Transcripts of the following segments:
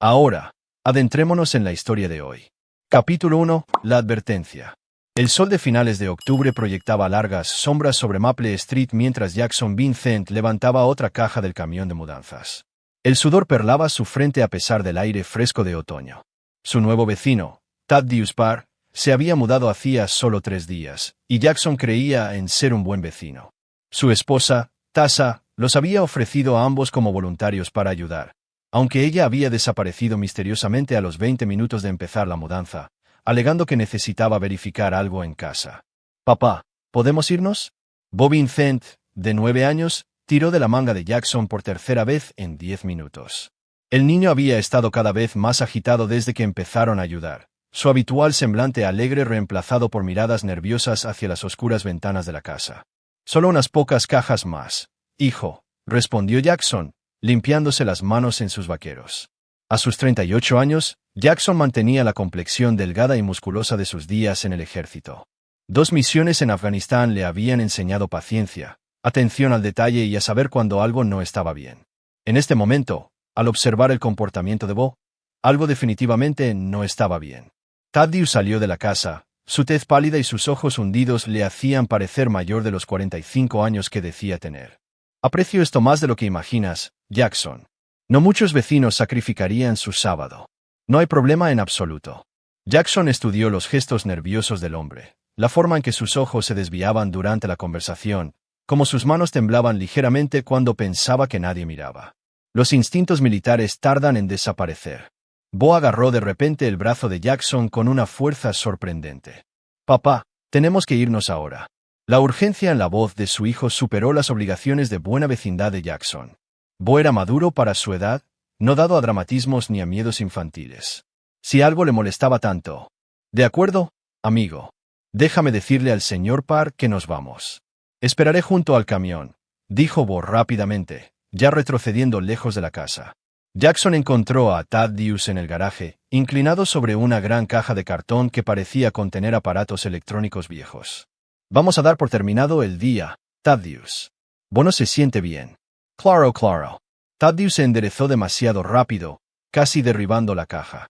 Ahora, adentrémonos en la historia de hoy. Capítulo 1. La advertencia. El sol de finales de octubre proyectaba largas sombras sobre Maple Street mientras Jackson Vincent levantaba otra caja del camión de mudanzas. El sudor perlaba su frente a pesar del aire fresco de otoño. Su nuevo vecino, Thaddeus Parr, se había mudado hacía solo 3 días, y Jackson creía en ser un buen vecino. Su esposa, Tasa, los había ofrecido a ambos como voluntarios para ayudar, aunque ella había desaparecido misteriosamente a los 20 minutos de empezar la mudanza, alegando que necesitaba verificar algo en casa. «Papá, ¿podemos irnos?». Bo Vincent, de 9 años, tiró de la manga de Jackson por tercera vez en 10 minutos. El niño había estado cada vez más agitado desde que empezaron a ayudar, su habitual semblante alegre reemplazado por miradas nerviosas hacia las oscuras ventanas de la casa. «Solo unas pocas cajas más, hijo», respondió Jackson, limpiándose las manos en sus vaqueros. A sus 38 años, Jackson mantenía la complexión delgada y musculosa de sus días en el ejército. 2 misiones en Afganistán le habían enseñado paciencia, atención al detalle y a saber cuando algo no estaba bien. En este momento, al observar el comportamiento de Bo, algo definitivamente no estaba bien. Thaddeus salió de la casa, su tez pálida y sus ojos hundidos le hacían parecer mayor de los 45 años que decía tener. «Aprecio esto más de lo que imaginas, Jackson. No muchos vecinos sacrificarían su sábado. No hay problema en absoluto». Jackson estudió los gestos nerviosos del hombre, la forma en que sus ojos se desviaban durante la conversación, como sus manos temblaban ligeramente cuando pensaba que nadie miraba. Los instintos militares tardan en desaparecer. Bo agarró de repente el brazo de Jackson con una fuerza sorprendente. «Papá, tenemos que irnos ahora». La urgencia en la voz de su hijo superó las obligaciones de buena vecindad de Jackson. Bo era maduro para su edad, no dado a dramatismos ni a miedos infantiles. Si algo le molestaba tanto. «De acuerdo, amigo. Déjame decirle al señor Parr que nos vamos. Esperaré junto al camión», dijo Bo rápidamente, ya retrocediendo lejos de la casa. Jackson encontró a Thaddeus en el garaje, inclinado sobre una gran caja de cartón que parecía contener aparatos electrónicos viejos. «Vamos a dar por terminado el día, Thaddeus. Bo no se siente bien». «Claro, claro». Thaddeus se enderezó demasiado rápido, casi derribando la caja.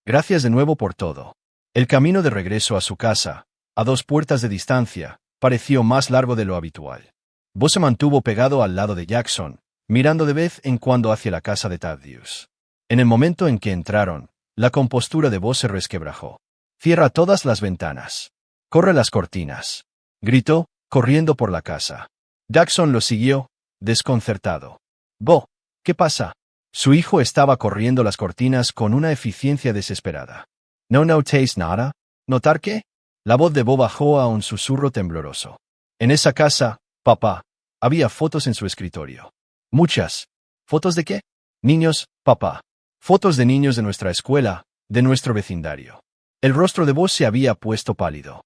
«Gracias de nuevo por todo». El camino de regreso a su casa, a 2 puertas de distancia, pareció más largo de lo habitual. Bo se mantuvo pegado al lado de Jackson, mirando de vez en cuando hacia la casa de Thaddeus. En el momento en que entraron, la compostura de Bo se resquebrajó. «Cierra todas las ventanas. Corre las cortinas», gritó, corriendo por la casa. Jackson lo siguió, desconcertado. «Bo, ¿qué pasa?». Su hijo estaba corriendo las cortinas con una eficiencia desesperada. «¿No notéis nada? ¿Notar qué?». La voz de Bo bajó a un susurro tembloroso. «En esa casa, papá, había fotos en su escritorio». «Muchas». «¿Fotos de qué?». «Niños, papá. Fotos de niños de nuestra escuela, de nuestro vecindario». El rostro de Bo se había puesto pálido.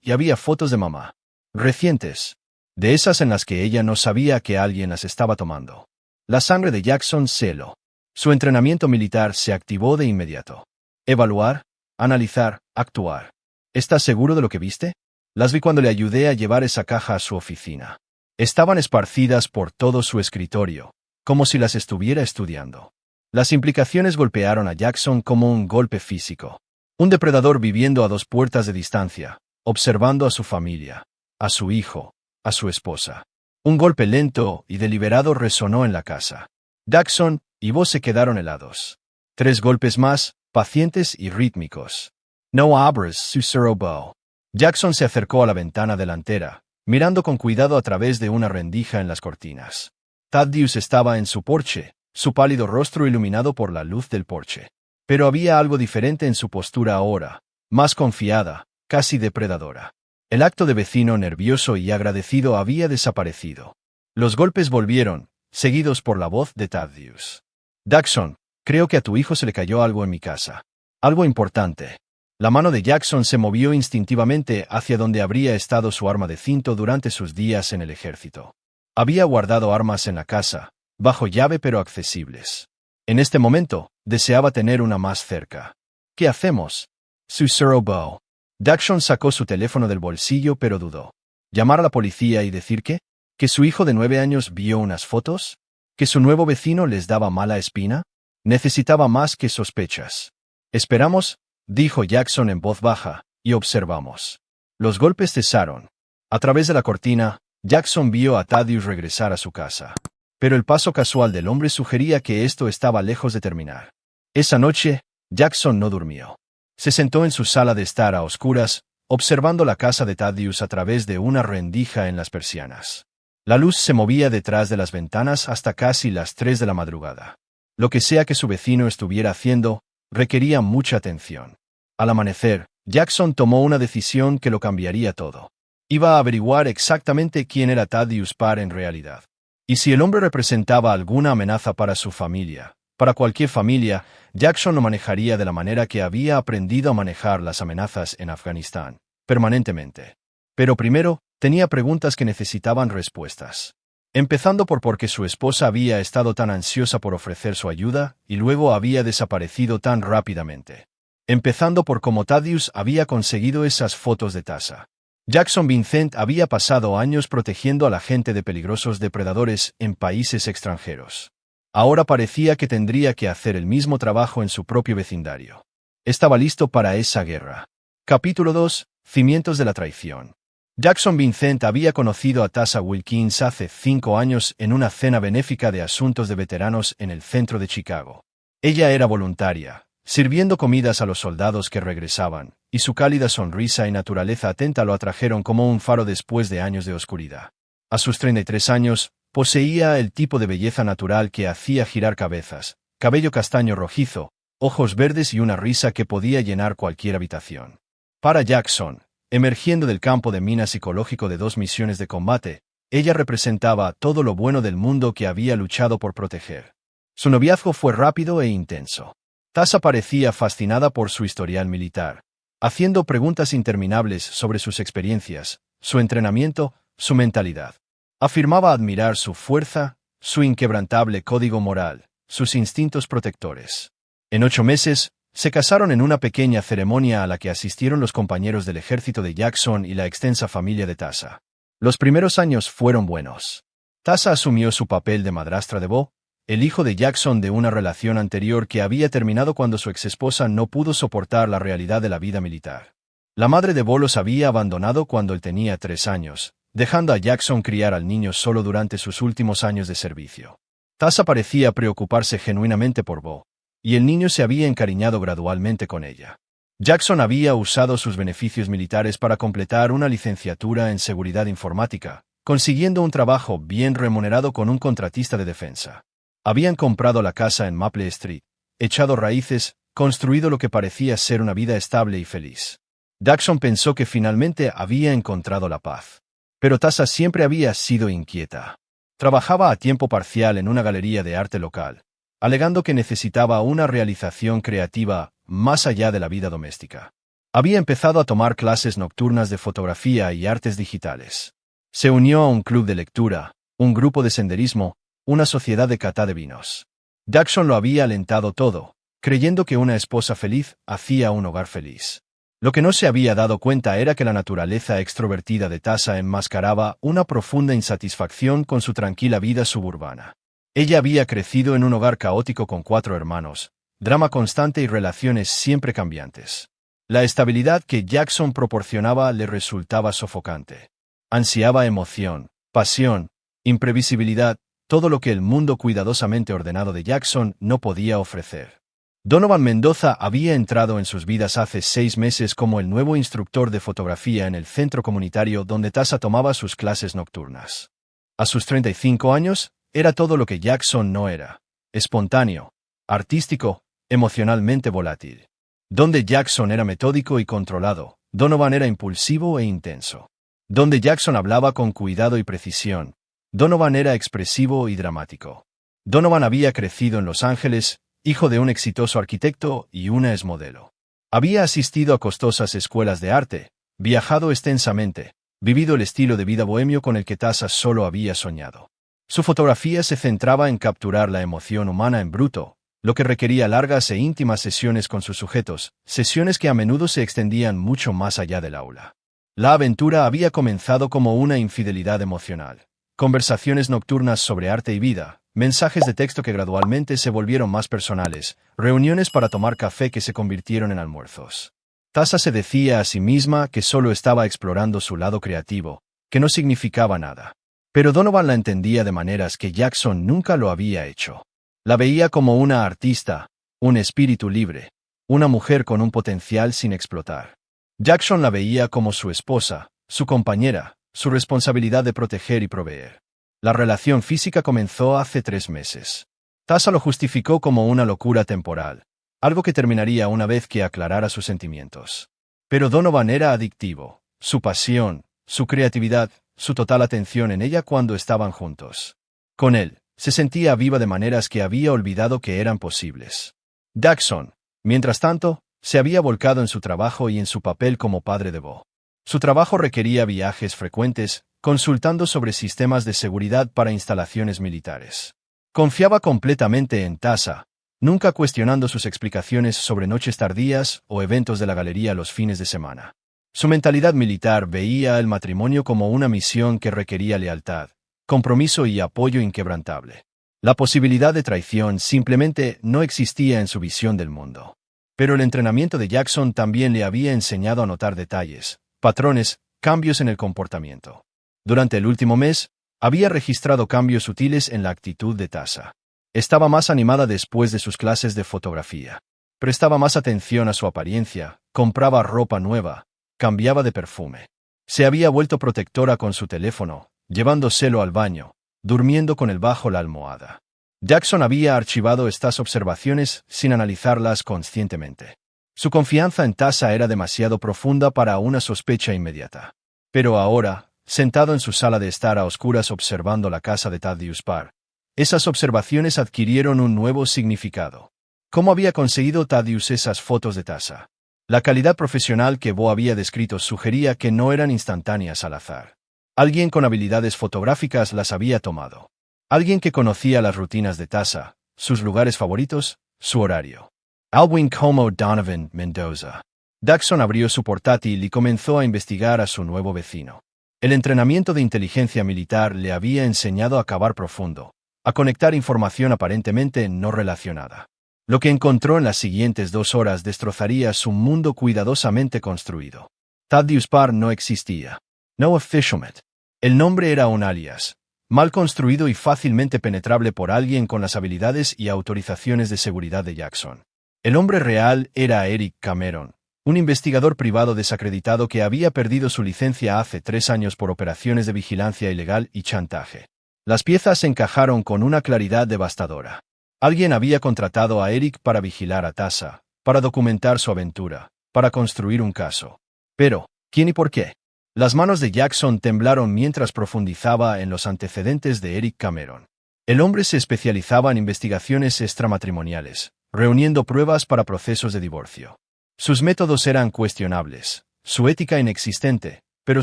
Y había fotos de mamá. Recientes. De esas en las que ella no sabía que alguien las estaba tomando. La sangre de Jackson se heló. Su entrenamiento militar se activó de inmediato. «Evaluar, analizar, actuar». «¿Estás seguro de lo que viste?». «Las vi cuando le ayudé a llevar esa caja a su oficina. Estaban esparcidas por todo su escritorio, como si las estuviera estudiando». Las implicaciones golpearon a Jackson como un golpe físico. Un depredador viviendo a 2 puertas de distancia, observando a su familia, a su hijo, a su esposa. Un golpe lento y deliberado resonó en la casa. Jackson y Bo se quedaron helados. 3 golpes más, pacientes y rítmicos. «No abras», susurró Bo. Jackson se acercó a la ventana delantera, mirando con cuidado a través de una rendija en las cortinas. Thaddeus estaba en su porche, su pálido rostro iluminado por la luz del porche. Pero había algo diferente en su postura ahora, más confiada, casi depredadora. El acto de vecino nervioso y agradecido había desaparecido. Los golpes volvieron, seguidos por la voz de Thaddeus. «Jackson, creo que a tu hijo se le cayó algo en mi casa. Algo importante». La mano de Jackson se movió instintivamente hacia donde habría estado su arma de cinto durante sus días en el ejército. Había guardado armas en la casa, bajo llave pero accesibles. En este momento, deseaba tener una más cerca. «¿Qué hacemos?», susurró Bo. Jackson sacó su teléfono del bolsillo pero dudó. ¿Llamar a la policía y decir qué? ¿Que su hijo de 9 años vio unas fotos? ¿Que su nuevo vecino les daba mala espina? Necesitaba más que sospechas. Esperamos, dijo Jackson en voz baja, y observamos. Los golpes cesaron. A través de la cortina, Jackson vio a Thaddeus regresar a su casa. Pero el paso casual del hombre sugería que esto estaba lejos de terminar. Esa noche, Jackson no durmió. Se sentó en su sala de estar a oscuras, observando la casa de Thaddeus a través de una rendija en las persianas. La luz se movía detrás de las ventanas hasta casi las 3 de la madrugada. Lo que sea que su vecino estuviera haciendo, requería mucha atención. Al amanecer, Jackson tomó una decisión que lo cambiaría todo. Iba a averiguar exactamente quién era Thaddeus Parr en realidad. Y si el hombre representaba alguna amenaza para su familia, para cualquier familia, Jackson lo manejaría de la manera que había aprendido a manejar las amenazas en Afganistán, permanentemente. Pero primero, tenía preguntas que necesitaban respuestas. Empezando por qué su esposa había estado tan ansiosa por ofrecer su ayuda y luego había desaparecido tan rápidamente. Empezando por cómo Thaddeus había conseguido esas fotos de Tasha. Jackson Vincent había pasado años protegiendo a la gente de peligrosos depredadores en países extranjeros. Ahora parecía que tendría que hacer el mismo trabajo en su propio vecindario. Estaba listo para esa guerra. Capítulo 2. Cimientos de la traición. Jackson Vincent había conocido a Tasha Wilkins hace 5 años en una cena benéfica de asuntos de veteranos en el centro de Chicago. Ella era voluntaria, sirviendo comidas a los soldados que regresaban, y su cálida sonrisa y naturaleza atenta lo atrajeron como un faro después de años de oscuridad. A sus 33 años, poseía el tipo de belleza natural que hacía girar cabezas, cabello castaño rojizo, ojos verdes y una risa que podía llenar cualquier habitación. Para Jackson, emergiendo del campo de mina psicológico de 2 misiones de combate, ella representaba todo lo bueno del mundo que había luchado por proteger. Su noviazgo fue rápido e intenso. Tasha parecía fascinada por su historial militar, haciendo preguntas interminables sobre sus experiencias, su entrenamiento, su mentalidad. Afirmaba admirar su fuerza, su inquebrantable código moral, sus instintos protectores. En 8 meses, se casaron en una pequeña ceremonia a la que asistieron los compañeros del ejército de Jackson y la extensa familia de Tasha. Los primeros años fueron buenos. Tasha asumió su papel de madrastra de Bo, el hijo de Jackson de una relación anterior que había terminado cuando su exesposa no pudo soportar la realidad de la vida militar. La madre de Bo los había abandonado cuando él tenía 3 años, dejando a Jackson criar al niño solo durante sus últimos años de servicio. Tasha parecía preocuparse genuinamente por Bo, y el niño se había encariñado gradualmente con ella. Jackson había usado sus beneficios militares para completar una licenciatura en seguridad informática, consiguiendo un trabajo bien remunerado con un contratista de defensa. Habían comprado la casa en Maple Street, echado raíces, construido lo que parecía ser una vida estable y feliz. Jackson pensó que finalmente había encontrado la paz. Pero Tasha siempre había sido inquieta. Trabajaba a tiempo parcial en una galería de arte local, alegando que necesitaba una realización creativa más allá de la vida doméstica. Había empezado a tomar clases nocturnas de fotografía y artes digitales. Se unió a un club de lectura, un grupo de senderismo, una sociedad de cata de vinos. Jackson lo había alentado todo, creyendo que una esposa feliz hacía un hogar feliz. Lo que no se había dado cuenta era que la naturaleza extrovertida de Tasha enmascaraba una profunda insatisfacción con su tranquila vida suburbana. Ella había crecido en un hogar caótico con 4 hermanos, drama constante y relaciones siempre cambiantes. La estabilidad que Jackson proporcionaba le resultaba sofocante. Ansiaba emoción, pasión, imprevisibilidad, todo lo que el mundo cuidadosamente ordenado de Jackson no podía ofrecer. Donovan Mendoza había entrado en sus vidas hace 6 meses como el nuevo instructor de fotografía en el centro comunitario donde Tasha tomaba sus clases nocturnas. A sus 35 años, era todo lo que Jackson no era: espontáneo, artístico, emocionalmente volátil. Donde Jackson era metódico y controlado, Donovan era impulsivo e intenso. Donde Jackson hablaba con cuidado y precisión, Donovan era expresivo y dramático. Donovan había crecido en Los Ángeles, hijo de un exitoso arquitecto y una exmodelo. Había asistido a costosas escuelas de arte, viajado extensamente, vivido el estilo de vida bohemio con el que Tasha solo había soñado. Su fotografía se centraba en capturar la emoción humana en bruto, lo que requería largas e íntimas sesiones con sus sujetos, sesiones que a menudo se extendían mucho más allá del aula. La aventura había comenzado como una infidelidad emocional. Conversaciones nocturnas sobre arte y vida, mensajes de texto que gradualmente se volvieron más personales, reuniones para tomar café que se convirtieron en almuerzos. Tasha se decía a sí misma que solo estaba explorando su lado creativo, que no significaba nada. Pero Donovan la entendía de maneras que Jackson nunca lo había hecho. La veía como una artista, un espíritu libre, una mujer con un potencial sin explotar. Jackson la veía como su esposa, su compañera, su responsabilidad de proteger y proveer. La relación física comenzó hace 3 meses. Tasha lo justificó como una locura temporal, algo que terminaría una vez que aclarara sus sentimientos. Pero Donovan era adictivo, su pasión, su creatividad, su total atención en ella cuando estaban juntos. Con él, se sentía viva de maneras que había olvidado que eran posibles. Jackson, mientras tanto, se había volcado en su trabajo y en su papel como padre de Bo. Su trabajo requería viajes frecuentes, consultando sobre sistemas de seguridad para instalaciones militares. Confiaba completamente en Tasha, nunca cuestionando sus explicaciones sobre noches tardías o eventos de la galería los fines de semana. Su mentalidad militar veía el matrimonio como una misión que requería lealtad, compromiso y apoyo inquebrantable. La posibilidad de traición simplemente no existía en su visión del mundo. Pero el entrenamiento de Jackson también le había enseñado a notar detalles, patrones, cambios en el comportamiento. Durante el último mes, había registrado cambios sutiles en la actitud de Tasha. Estaba más animada después de sus clases de fotografía. Prestaba más atención a su apariencia, compraba ropa nueva, cambiaba de perfume. Se había vuelto protectora con su teléfono, llevándoselo al baño, durmiendo con él bajo la almohada. Jackson había archivado estas observaciones sin analizarlas conscientemente. Su confianza en Tasha era demasiado profunda para una sospecha inmediata. Pero ahora, sentado en su sala de estar a oscuras observando la casa de Thaddeus Parr, esas observaciones adquirieron un nuevo significado. ¿Cómo había conseguido Thaddeus esas fotos de Tasha? La calidad profesional que Bo había descrito sugería que no eran instantáneas al azar. Alguien con habilidades fotográficas las había tomado. Alguien que conocía las rutinas de Tasha, sus lugares favoritos, su horario. Alwyn Como Donovan Mendoza. Jackson abrió su portátil y comenzó a investigar a su nuevo vecino. El entrenamiento de inteligencia militar le había enseñado a cavar profundo, a conectar información aparentemente no relacionada. Lo que encontró en las siguientes 2 horas destrozaría su mundo cuidadosamente construido. Thaddeus Parr no existía. Noah Fishelmet. El nombre era un alias, mal construido y fácilmente penetrable por alguien con las habilidades y autorizaciones de seguridad de Jackson. El hombre real era Eric Cameron, un investigador privado desacreditado que había perdido su licencia hace 3 años por operaciones de vigilancia ilegal y chantaje. Las piezas encajaron con una claridad devastadora. Alguien había contratado a Eric para vigilar a Tasha, para documentar su aventura, para construir un caso. Pero, ¿quién y por qué? Las manos de Jackson temblaron mientras profundizaba en los antecedentes de Eric Cameron. El hombre se especializaba en investigaciones extramatrimoniales, reuniendo pruebas para procesos de divorcio. Sus métodos eran cuestionables, su ética inexistente, pero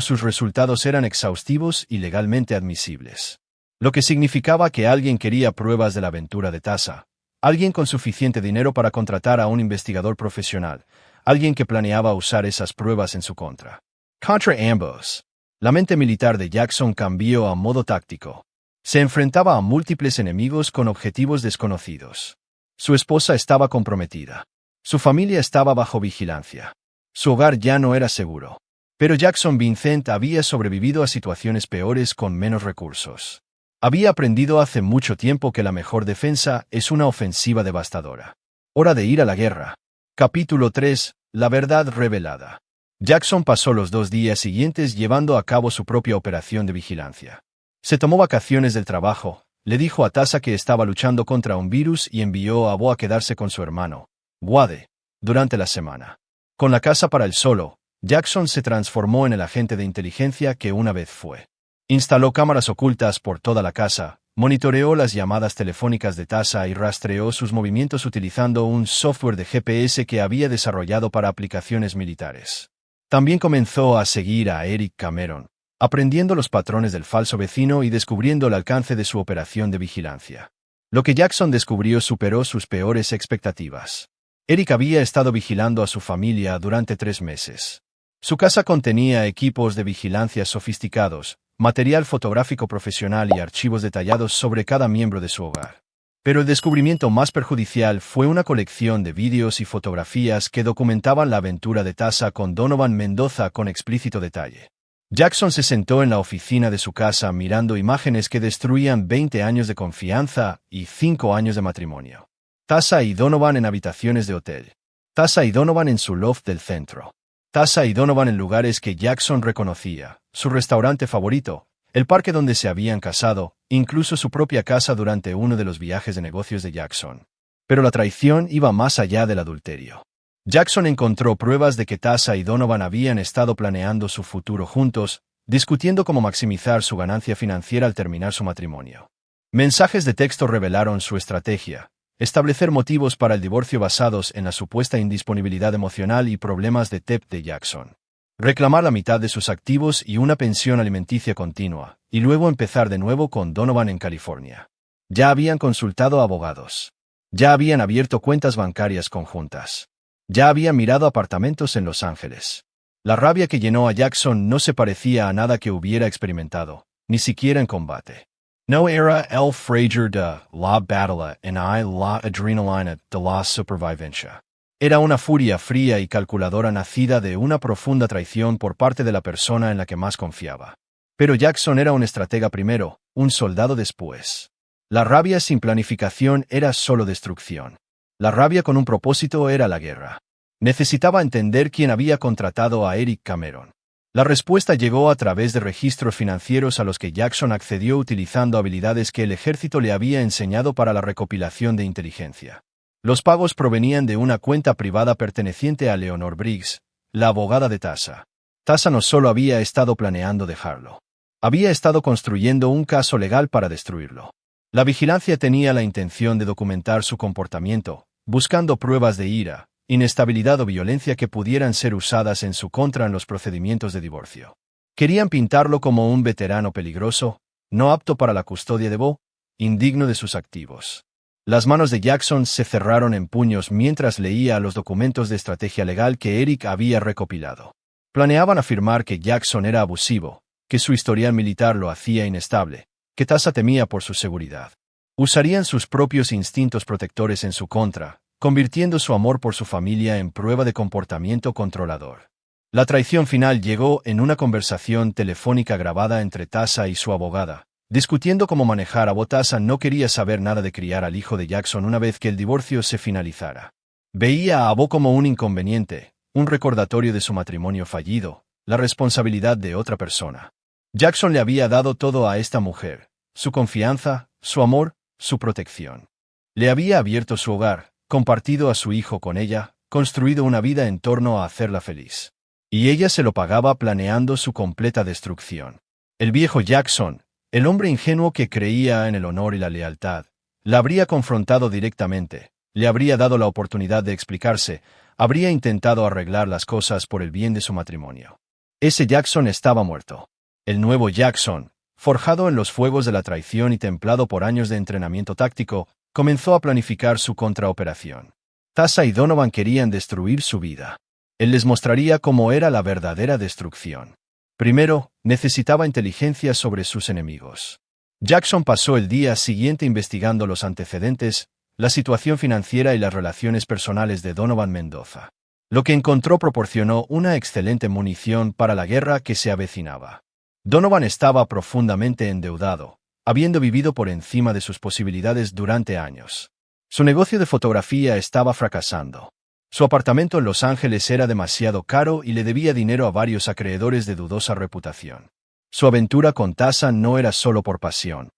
sus resultados eran exhaustivos y legalmente admisibles. Lo que significaba que alguien quería pruebas de la aventura de Tasha, alguien con suficiente dinero para contratar a un investigador profesional, alguien que planeaba usar esas pruebas en su contra. Contra ambos. La mente militar de Jackson cambió a modo táctico. Se enfrentaba a múltiples enemigos con objetivos desconocidos. Su esposa estaba comprometida. Su familia estaba bajo vigilancia. Su hogar ya no era seguro. Pero Jackson Vincent había sobrevivido a situaciones peores con menos recursos. Había aprendido hace mucho tiempo que la mejor defensa es una ofensiva devastadora. Hora de ir a la guerra. Capítulo 3. La verdad revelada. Jackson pasó los 2 días siguientes llevando a cabo su propia operación de vigilancia. Se tomó vacaciones del trabajo, le dijo a Tasha que estaba luchando contra un virus y envió a Bo a quedarse con su hermano, Wade, durante la semana. Con la casa para él solo, Jackson se transformó en el agente de inteligencia que una vez fue. Instaló cámaras ocultas por toda la casa, monitoreó las llamadas telefónicas de Tasha y rastreó sus movimientos utilizando un software de GPS que había desarrollado para aplicaciones militares. También comenzó a seguir a Eric Cameron, aprendiendo los patrones del falso vecino y descubriendo el alcance de su operación de vigilancia. Lo que Jackson descubrió superó sus peores expectativas. Eric había estado vigilando a su familia durante 3 meses. Su casa contenía equipos de vigilancia sofisticados, material fotográfico profesional y archivos detallados sobre cada miembro de su hogar. Pero el descubrimiento más perjudicial fue una colección de vídeos y fotografías que documentaban la aventura de Tasha con Donovan Mendoza con explícito detalle. Jackson se sentó en la oficina de su casa mirando imágenes que destruían 20 años de confianza y 5 años de matrimonio. Tasha y Donovan en habitaciones de hotel. Tasha y Donovan en su loft del centro. Tasha y Donovan en lugares que Jackson reconocía, su restaurante favorito, el parque donde se habían casado, incluso su propia casa durante uno de los viajes de negocios de Jackson. Pero la traición iba más allá del adulterio. Jackson encontró pruebas de que Tasha y Donovan habían estado planeando su futuro juntos, discutiendo cómo maximizar su ganancia financiera al terminar su matrimonio. Mensajes de texto revelaron su estrategia: establecer motivos para el divorcio basados en la supuesta indisponibilidad emocional y problemas de TEP de Jackson. Reclamar la mitad de sus activos y una pensión alimenticia continua, y luego empezar de nuevo con Donovan en California. Ya habían consultado a abogados. Ya habían abierto cuentas bancarias conjuntas. Ya habían mirado apartamentos en Los Ángeles. La rabia que llenó a Jackson no se parecía a nada que hubiera experimentado, ni siquiera en combate. No era el Fraser de la batalla en la adrenalina de la supervivencia. Era una furia fría y calculadora nacida de una profunda traición por parte de la persona en la que más confiaba. Pero Jackson era un estratega primero, un soldado después. La rabia sin planificación era solo destrucción. La rabia con un propósito era la guerra. Necesitaba entender quién había contratado a Eric Cameron. La respuesta llegó a través de registros financieros a los que Jackson accedió utilizando habilidades que el ejército le había enseñado para la recopilación de inteligencia. Los pagos provenían de una cuenta privada perteneciente a Leonor Briggs, la abogada de Tasha. Tasha no solo había estado planeando dejarlo. Había estado construyendo un caso legal para destruirlo. La vigilancia tenía la intención de documentar su comportamiento, buscando pruebas de ira, inestabilidad o violencia que pudieran ser usadas en su contra en los procedimientos de divorcio. Querían pintarlo como un veterano peligroso, no apto para la custodia de Bo, indigno de sus activos. Las manos de Jackson se cerraron en puños mientras leía los documentos de estrategia legal que Eric había recopilado. Planeaban afirmar que Jackson era abusivo, que su historial militar lo hacía inestable, que Tasha temía por su seguridad. Usarían sus propios instintos protectores en su contra, convirtiendo su amor por su familia en prueba de comportamiento controlador. La traición final llegó en una conversación telefónica grabada entre Tasha y su abogada, discutiendo cómo manejar a Bo. Tasha no quería saber nada de criar al hijo de Jackson una vez que el divorcio se finalizara. Veía a Bo como un inconveniente, un recordatorio de su matrimonio fallido, la responsabilidad de otra persona. Jackson le había dado todo a esta mujer: su confianza, su amor, su protección. Le había abierto su hogar, compartido a su hijo con ella, construido una vida en torno a hacerla feliz. Y ella se lo pagaba planeando su completa destrucción. El viejo Jackson, el hombre ingenuo que creía en el honor y la lealtad, la habría confrontado directamente, le habría dado la oportunidad de explicarse, habría intentado arreglar las cosas por el bien de su matrimonio. Ese Jackson estaba muerto. El nuevo Jackson, forjado en los fuegos de la traición y templado por años de entrenamiento táctico, comenzó a planificar su contraoperación. Tasha y Donovan querían destruir su vida. Él les mostraría cómo era la verdadera destrucción. Primero, necesitaba inteligencia sobre sus enemigos. Jackson pasó el día siguiente investigando los antecedentes, la situación financiera y las relaciones personales de Donovan Mendoza. Lo que encontró proporcionó una excelente munición para la guerra que se avecinaba. Donovan estaba profundamente endeudado, habiendo vivido por encima de sus posibilidades durante años. Su negocio de fotografía estaba fracasando. Su apartamento en Los Ángeles era demasiado caro y le debía dinero a varios acreedores de dudosa reputación. Su aventura con Tasha no era solo por pasión.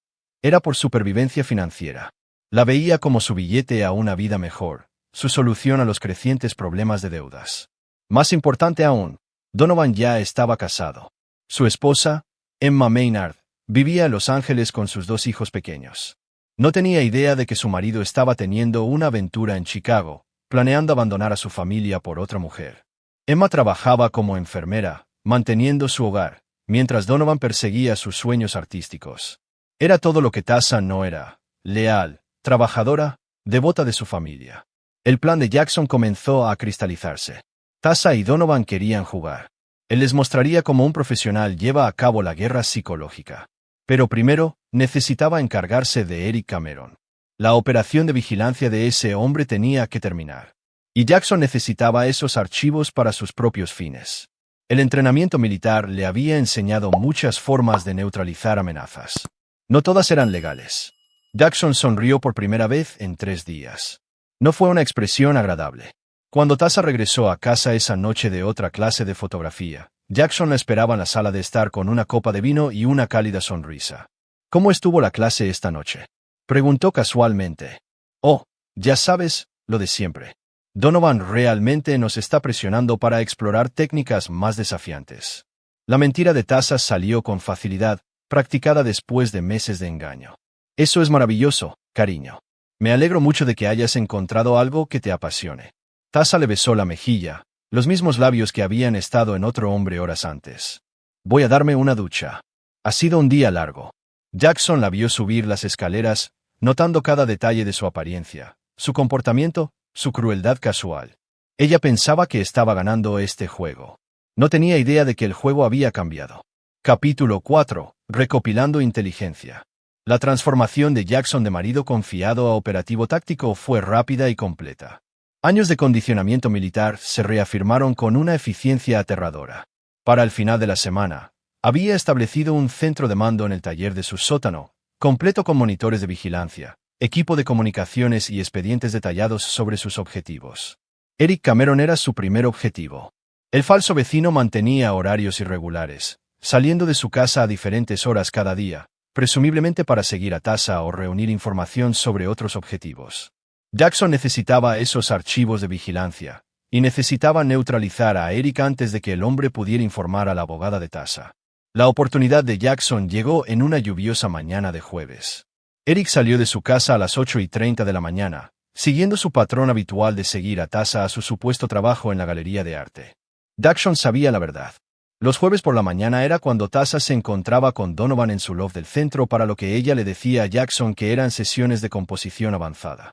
Era por supervivencia financiera. La veía como su billete a una vida mejor, su solución a los crecientes problemas de deudas. Más importante aún, Donovan ya estaba casado. Su esposa, Emma Maynard, vivía en Los Ángeles con sus 2 hijos pequeños. No tenía idea de que su marido estaba teniendo una aventura en Chicago, planeando abandonar a su familia por otra mujer. Emma trabajaba como enfermera, manteniendo su hogar, mientras Donovan perseguía sus sueños artísticos. Era todo lo que Tasha no era: leal, trabajadora, devota de su familia. El plan de Jackson comenzó a cristalizarse. Tasha y Donovan querían jugar. Él les mostraría cómo un profesional lleva a cabo la guerra psicológica. Pero primero, necesitaba encargarse de Eric Cameron. La operación de vigilancia de ese hombre tenía que terminar. Y Jackson necesitaba esos archivos para sus propios fines. El entrenamiento militar le había enseñado muchas formas de neutralizar amenazas. No todas eran legales. Jackson sonrió por primera vez en 3 días. No fue una expresión agradable. Cuando Tasa regresó a casa esa noche de otra clase de fotografía, Jackson la esperaba en la sala de estar con una copa de vino y una cálida sonrisa. ¿Cómo estuvo la clase esta noche?, preguntó casualmente. Oh, ya sabes, lo de siempre. Donovan realmente nos está presionando para explorar técnicas más desafiantes. La mentira de Tasa salió con facilidad, practicada después de meses de engaño. Eso es maravilloso, cariño. Me alegro mucho de que hayas encontrado algo que te apasione. Tasa le besó la mejilla, los mismos labios que habían estado en otro hombre horas antes. Voy a darme una ducha. Ha sido un día largo. Jackson la vio subir las escaleras, notando cada detalle de su apariencia, su comportamiento, su crueldad casual. Ella pensaba que estaba ganando este juego. No tenía idea de que el juego había cambiado. Capítulo 4. Recopilando inteligencia. La transformación de Jackson de marido confiado a operativo táctico fue rápida y completa. Años de condicionamiento militar se reafirmaron con una eficiencia aterradora. Para el final de la semana, había establecido un centro de mando en el taller de su sótano, completo con monitores de vigilancia, equipo de comunicaciones y expedientes detallados sobre sus objetivos. Eric Cameron era su primer objetivo. El falso vecino mantenía horarios irregulares, saliendo de su casa a diferentes horas cada día, presumiblemente para seguir a Tasa o reunir información sobre otros objetivos. Jackson necesitaba esos archivos de vigilancia, y necesitaba neutralizar a Eric antes de que el hombre pudiera informar a la abogada de Tasa. La oportunidad de Jackson llegó en una lluviosa mañana de jueves. Eric salió de su casa a las 8:30 de la mañana, siguiendo su patrón habitual de seguir a Tasa a su supuesto trabajo en la galería de arte. Jackson sabía la verdad. Los jueves por la mañana era cuando Tasa se encontraba con Donovan en su loft del centro, para lo que ella le decía a Jackson que eran sesiones de composición avanzada.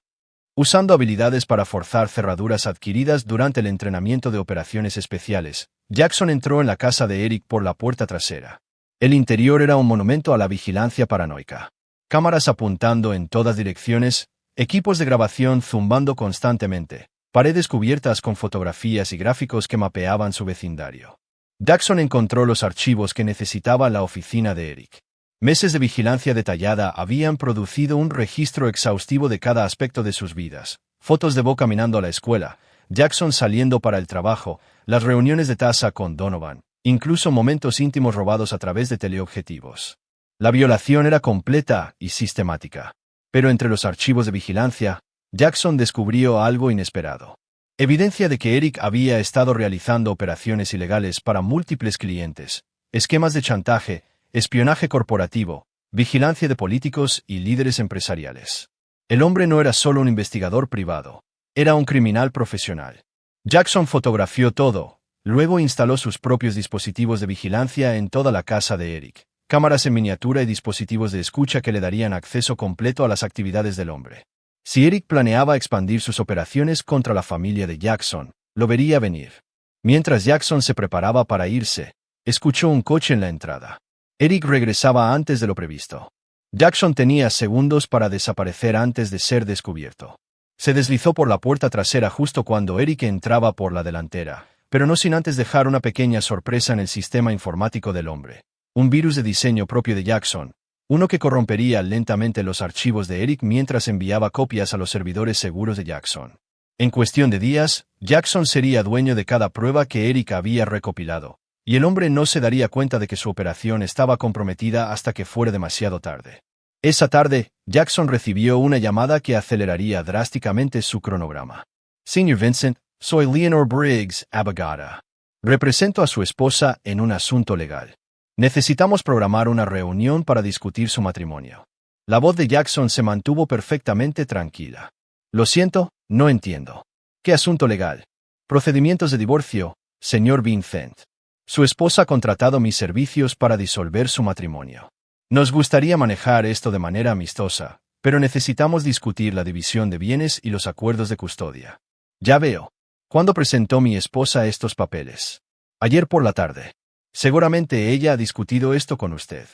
Usando habilidades para forzar cerraduras adquiridas durante el entrenamiento de operaciones especiales, Jackson entró en la casa de Eric por la puerta trasera. El interior era un monumento a la vigilancia paranoica. Cámaras apuntando en todas direcciones, equipos de grabación zumbando constantemente, paredes cubiertas con fotografías y gráficos que mapeaban su vecindario. Jackson encontró los archivos que necesitaba la oficina de Eric. Meses de vigilancia detallada habían producido un registro exhaustivo de cada aspecto de sus vidas: fotos de Bo caminando a la escuela, Jackson saliendo para el trabajo, las reuniones de Tasa con Donovan, incluso momentos íntimos robados a través de teleobjetivos. La violación era completa y sistemática. Pero entre los archivos de vigilancia, Jackson descubrió algo inesperado. Evidencia de que Eric había estado realizando operaciones ilegales para múltiples clientes, esquemas de chantaje, espionaje corporativo, vigilancia de políticos y líderes empresariales. El hombre no era solo un investigador privado, era un criminal profesional. Jackson fotografió todo, luego instaló sus propios dispositivos de vigilancia en toda la casa de Eric, cámaras en miniatura y dispositivos de escucha que le darían acceso completo a las actividades del hombre. Si Eric planeaba expandir sus operaciones contra la familia de Jackson, lo vería venir. Mientras Jackson se preparaba para irse, escuchó un coche en la entrada. Eric regresaba antes de lo previsto. Jackson tenía segundos para desaparecer antes de ser descubierto. Se deslizó por la puerta trasera justo cuando Eric entraba por la delantera, pero no sin antes dejar una pequeña sorpresa en el sistema informático del hombre. Un virus de diseño propio de Jackson, uno que corrompería lentamente los archivos de Eric mientras enviaba copias a los servidores seguros de Jackson. En cuestión de días, Jackson sería dueño de cada prueba que Eric había recopilado, y el hombre no se daría cuenta de que su operación estaba comprometida hasta que fuera demasiado tarde. Esa tarde, Jackson recibió una llamada que aceleraría drásticamente su cronograma. Señor Vincent, soy Leonor Briggs, abogada. Represento a su esposa en un asunto legal. Necesitamos programar una reunión para discutir su matrimonio. La voz de Jackson se mantuvo perfectamente tranquila. Lo siento, no entiendo. ¿Qué asunto legal? Procedimientos de divorcio, señor Vincent. Su esposa ha contratado mis servicios para disolver su matrimonio. Nos gustaría manejar esto de manera amistosa, pero necesitamos discutir la división de bienes y los acuerdos de custodia. Ya veo. ¿Cuándo presentó mi esposa estos papeles? Ayer por la tarde. Seguramente ella ha discutido esto con usted.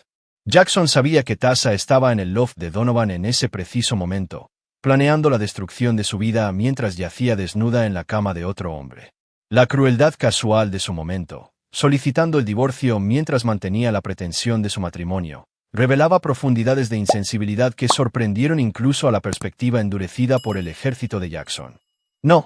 Jackson sabía que Tasha estaba en el loft de Donovan en ese preciso momento, planeando la destrucción de su vida mientras yacía desnuda en la cama de otro hombre. La crueldad casual de su momento, solicitando el divorcio mientras mantenía la pretensión de su matrimonio, revelaba profundidades de insensibilidad que sorprendieron incluso a la perspectiva endurecida por el ejército de Jackson. No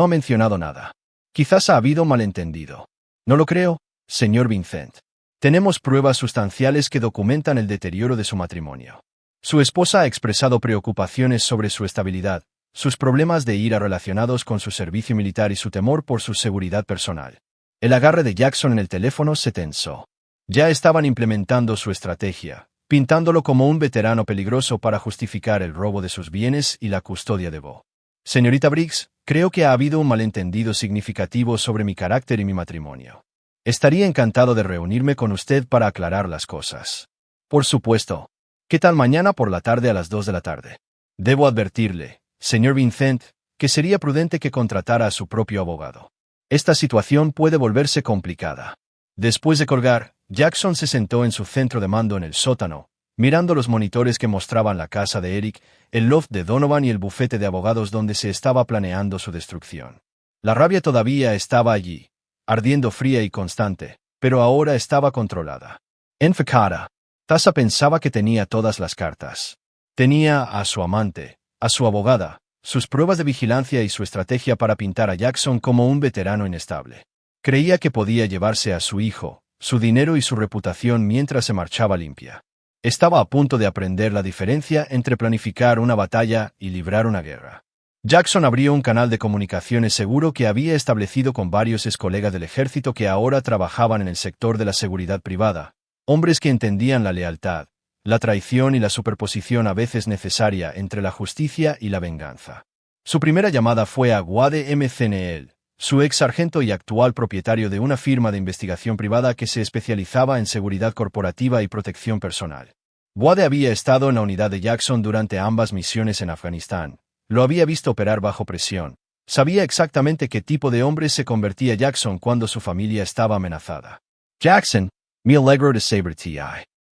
ha mencionado nada. Quizás ha habido malentendido. No lo creo, señor Vincent. Tenemos pruebas sustanciales que documentan el deterioro de su matrimonio. Su esposa ha expresado preocupaciones sobre su estabilidad, sus problemas de ira relacionados con su servicio militar y su temor por su seguridad personal. El agarre de Jackson en el teléfono se tensó. Ya estaban implementando su estrategia, pintándolo como un veterano peligroso para justificar el robo de sus bienes y la custodia de Bo. Señorita Briggs, creo que ha habido un malentendido significativo sobre mi carácter y mi matrimonio. Estaría encantado de reunirme con usted para aclarar las cosas. Por supuesto. ¿Qué tal mañana por la tarde a las 2 de la tarde? Debo advertirle, señor Vincent, que sería prudente que contratara a su propio abogado. Esta situación puede volverse complicada. Después de colgar, Jackson se sentó en su centro de mando en el sótano, mirando los monitores que mostraban la casa de Eric, el loft de Donovan y el bufete de abogados donde se estaba planeando su destrucción. La rabia todavía estaba allí, ardiendo fría y constante, pero ahora estaba controlada. Enfocada, Tasha pensaba que tenía todas las cartas. Tenía a su amante, a su abogada, sus pruebas de vigilancia y su estrategia para pintar a Jackson como un veterano inestable. Creía que podía llevarse a su hijo, su dinero y su reputación mientras se marchaba limpia. Estaba a punto de aprender la diferencia entre planificar una batalla y librar una guerra. Jackson abrió un canal de comunicaciones seguro que había establecido con varios ex-colegas del ejército que ahora trabajaban en el sector de la seguridad privada, hombres que entendían la lealtad, la traición y la superposición a veces necesaria entre la justicia y la venganza. Su primera llamada fue a Wade McNeil, su ex sargento y actual propietario de una firma de investigación privada que se especializaba en seguridad corporativa y protección personal. Wade había estado en la unidad de Jackson durante ambas misiones en Afganistán. Lo había visto operar bajo presión. Sabía exactamente qué tipo de hombre se convertía Jackson cuando su familia estaba amenazada. Jackson, me alegro de saberte.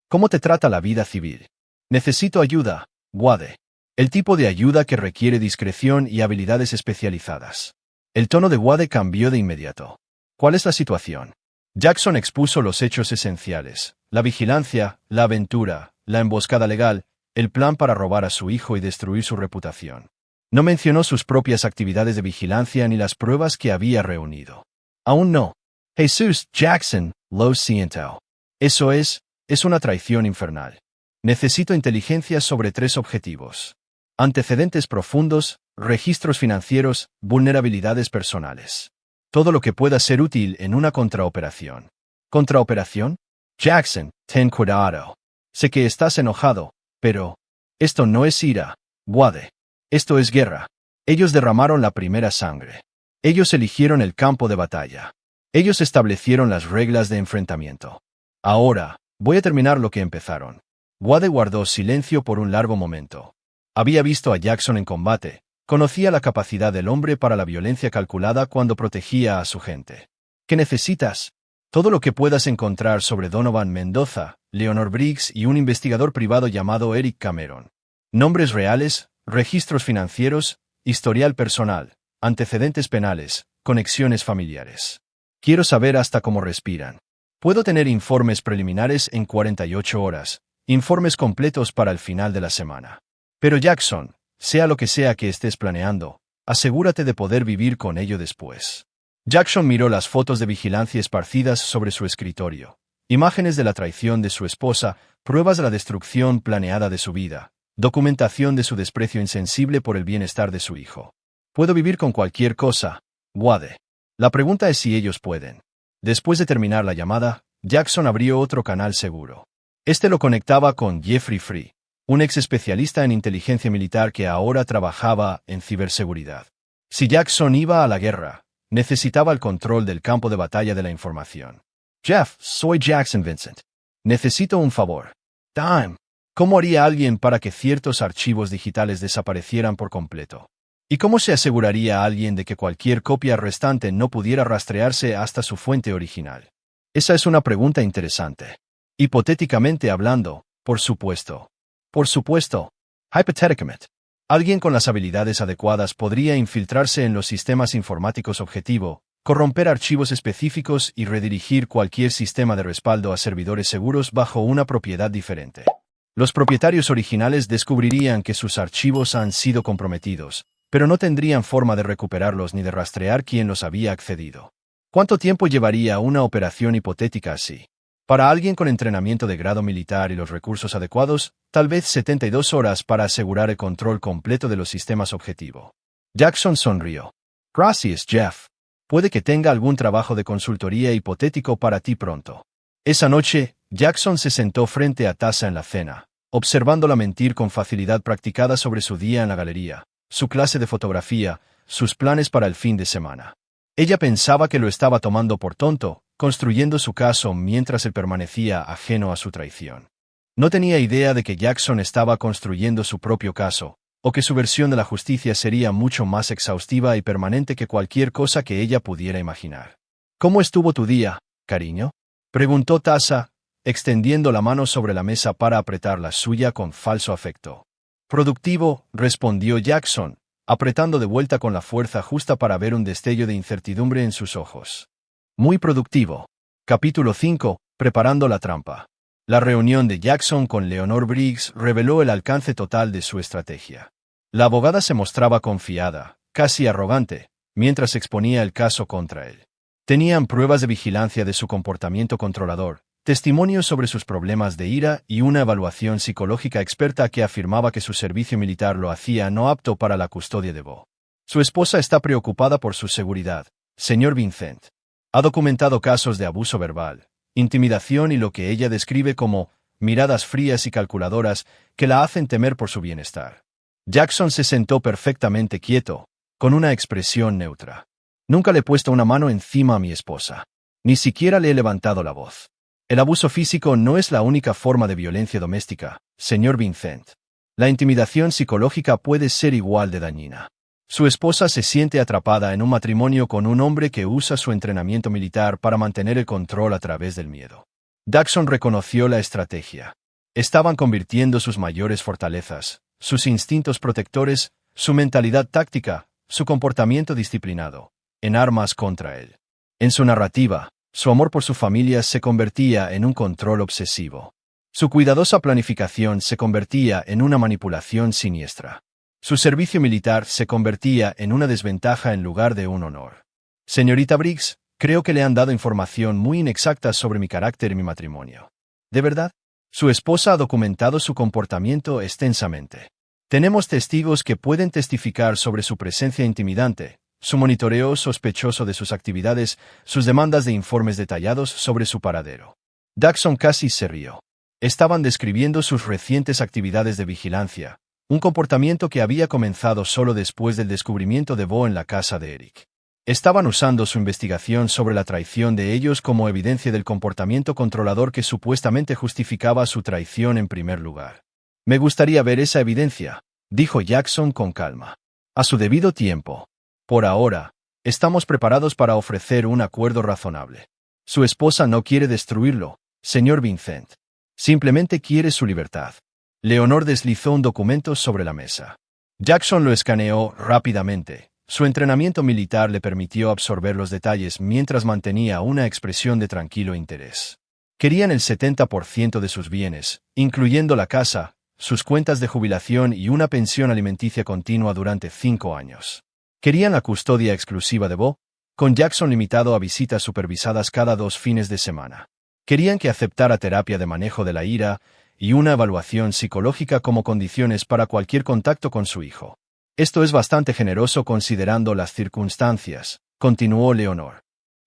¿Cómo te trata la vida civil? Necesito ayuda, Wade. El tipo de ayuda que requiere discreción y habilidades especializadas. El tono de Wade cambió de inmediato. ¿Cuál es la situación? Jackson expuso los hechos esenciales: la vigilancia, la aventura, la emboscada legal, el plan para robar a su hijo y destruir su reputación. No mencionó sus propias actividades de vigilancia ni las pruebas que había reunido. Aún no. Jesús, Jackson, lo siento. Eso es una traición infernal. Necesito inteligencia sobre 3 objetivos: antecedentes profundos, registros financieros, vulnerabilidades personales. Todo lo que pueda ser útil en una contraoperación. ¿Contraoperación? Jackson, ten cuidado. Sé que estás enojado, pero esto no es ira, Wade. Esto es guerra. Ellos derramaron la primera sangre. Ellos eligieron el campo de batalla. Ellos establecieron las reglas de enfrentamiento. Ahora, voy a terminar lo que empezaron. Wade guardó silencio por un largo momento. Había visto a Jackson en combate, conocía la capacidad del hombre para la violencia calculada cuando protegía a su gente. ¿Qué necesitas? Todo lo que puedas encontrar sobre Donovan Mendoza, Leonor Briggs y un investigador privado llamado Eric Cameron. Nombres reales, registros financieros, historial personal, antecedentes penales, conexiones familiares. Quiero saber hasta cómo respiran. Puedo tener informes preliminares en 48 horas, informes completos para el final de la semana. Pero Jackson, sea lo que sea que estés planeando, asegúrate de poder vivir con ello después. Jackson miró las fotos de vigilancia esparcidas sobre su escritorio. Imágenes de la traición de su esposa, pruebas de la destrucción planeada de su vida, documentación de su desprecio insensible por el bienestar de su hijo. Puedo vivir con cualquier cosa, Wade. La pregunta es si ellos pueden. Después de terminar la llamada, Jackson abrió otro canal seguro. Este lo conectaba con Jeffrey Free, un ex especialista en inteligencia militar que ahora trabajaba en ciberseguridad. Si Jackson iba a la guerra, necesitaba el control del campo de batalla de la información. Jeff, soy Jackson Vincent. Necesito un favor. Time. ¿Cómo haría alguien para que ciertos archivos digitales desaparecieran por completo? ¿Y cómo se aseguraría a alguien de que cualquier copia restante no pudiera rastrearse hasta su fuente original? Esa es una pregunta interesante. Hipotéticamente hablando, por supuesto. Por supuesto. Hypotheticamente. Alguien con las habilidades adecuadas podría infiltrarse en los sistemas informáticos objetivo, corromper archivos específicos y redirigir cualquier sistema de respaldo a servidores seguros bajo una propiedad diferente. Los propietarios originales descubrirían que sus archivos han sido comprometidos, pero no tendrían forma de recuperarlos ni de rastrear quién los había accedido. ¿Cuánto tiempo llevaría una operación hipotética así? Para alguien con entrenamiento de grado militar y los recursos adecuados, tal vez 72 horas para asegurar el control completo de los sistemas objetivo. Jackson sonrió. Gracias, Jeff. Puede que tenga algún trabajo de consultoría hipotético para ti pronto. Esa noche, Jackson se sentó frente a Tasa en la cena, observándola mentir con facilidad practicada sobre su día en la galería, su clase de fotografía, sus planes para el fin de semana. Ella pensaba que lo estaba tomando por tonto, construyendo su caso mientras él permanecía ajeno a su traición. No tenía idea de que Jackson estaba construyendo su propio caso, o que su versión de la justicia sería mucho más exhaustiva y permanente que cualquier cosa que ella pudiera imaginar. ¿Cómo estuvo tu día, cariño?, preguntó Tasa, extendiendo la mano sobre la mesa para apretar la suya con falso afecto. Productivo, respondió Jackson, apretando de vuelta con la fuerza justa para ver un destello de incertidumbre en sus ojos. Muy productivo. Capítulo 5. Preparando la trampa. La reunión de Jackson con Leonor Briggs reveló el alcance total de su estrategia. La abogada se mostraba confiada, casi arrogante, mientras exponía el caso contra él. Tenían pruebas de vigilancia de su comportamiento controlador, testimonios sobre sus problemas de ira y una evaluación psicológica experta que afirmaba que su servicio militar lo hacía no apto para la custodia de Bo. Su esposa está preocupada por su seguridad, señor Vincent. Ha documentado casos de abuso verbal, intimidación y lo que ella describe como miradas frías y calculadoras que la hacen temer por su bienestar. Jackson se sentó perfectamente quieto, con una expresión neutra. Nunca le he puesto una mano encima a mi esposa. Ni siquiera le he levantado la voz. El abuso físico no es la única forma de violencia doméstica, señor Vincent. La intimidación psicológica puede ser igual de dañina. Su esposa se siente atrapada en un matrimonio con un hombre que usa su entrenamiento militar para mantener el control a través del miedo. Jackson reconoció la estrategia. Estaban convirtiendo sus mayores fortalezas, sus instintos protectores, su mentalidad táctica, su comportamiento disciplinado, en armas contra él. En su narrativa, su amor por su familia se convertía en un control obsesivo. Su cuidadosa planificación se convertía en una manipulación siniestra. Su servicio militar se convertía en una desventaja en lugar de un honor. Señorita Briggs, creo que le han dado información muy inexacta sobre mi carácter y mi matrimonio. ¿De verdad? Su esposa ha documentado su comportamiento extensamente. Tenemos testigos que pueden testificar sobre su presencia intimidante, su monitoreo sospechoso de sus actividades, sus demandas de informes detallados sobre su paradero. Jackson casi se rió. Estaban describiendo sus recientes actividades de vigilancia, un comportamiento que había comenzado solo después del descubrimiento de Bo en la casa de Eric. Estaban usando su investigación sobre la traición de ellos como evidencia del comportamiento controlador que supuestamente justificaba su traición en primer lugar. Me gustaría ver esa evidencia, dijo Jackson con calma. A su debido tiempo. Por ahora, estamos preparados para ofrecer un acuerdo razonable. Su esposa no quiere destruirlo, señor Vincent. Simplemente quiere su libertad. Leonor deslizó un documento sobre la mesa. Jackson lo escaneó rápidamente. Su entrenamiento militar le permitió absorber los detalles mientras mantenía una expresión de tranquilo interés. Querían el 70% de sus bienes, incluyendo la casa, sus cuentas de jubilación y una pensión alimenticia continua durante 5 años. Querían la custodia exclusiva de Bo, con Jackson limitado a visitas supervisadas cada 2 fines de semana. Querían que aceptara terapia de manejo de la ira y una evaluación psicológica como condiciones para cualquier contacto con su hijo. Esto es bastante generoso considerando las circunstancias, continuó Leonor.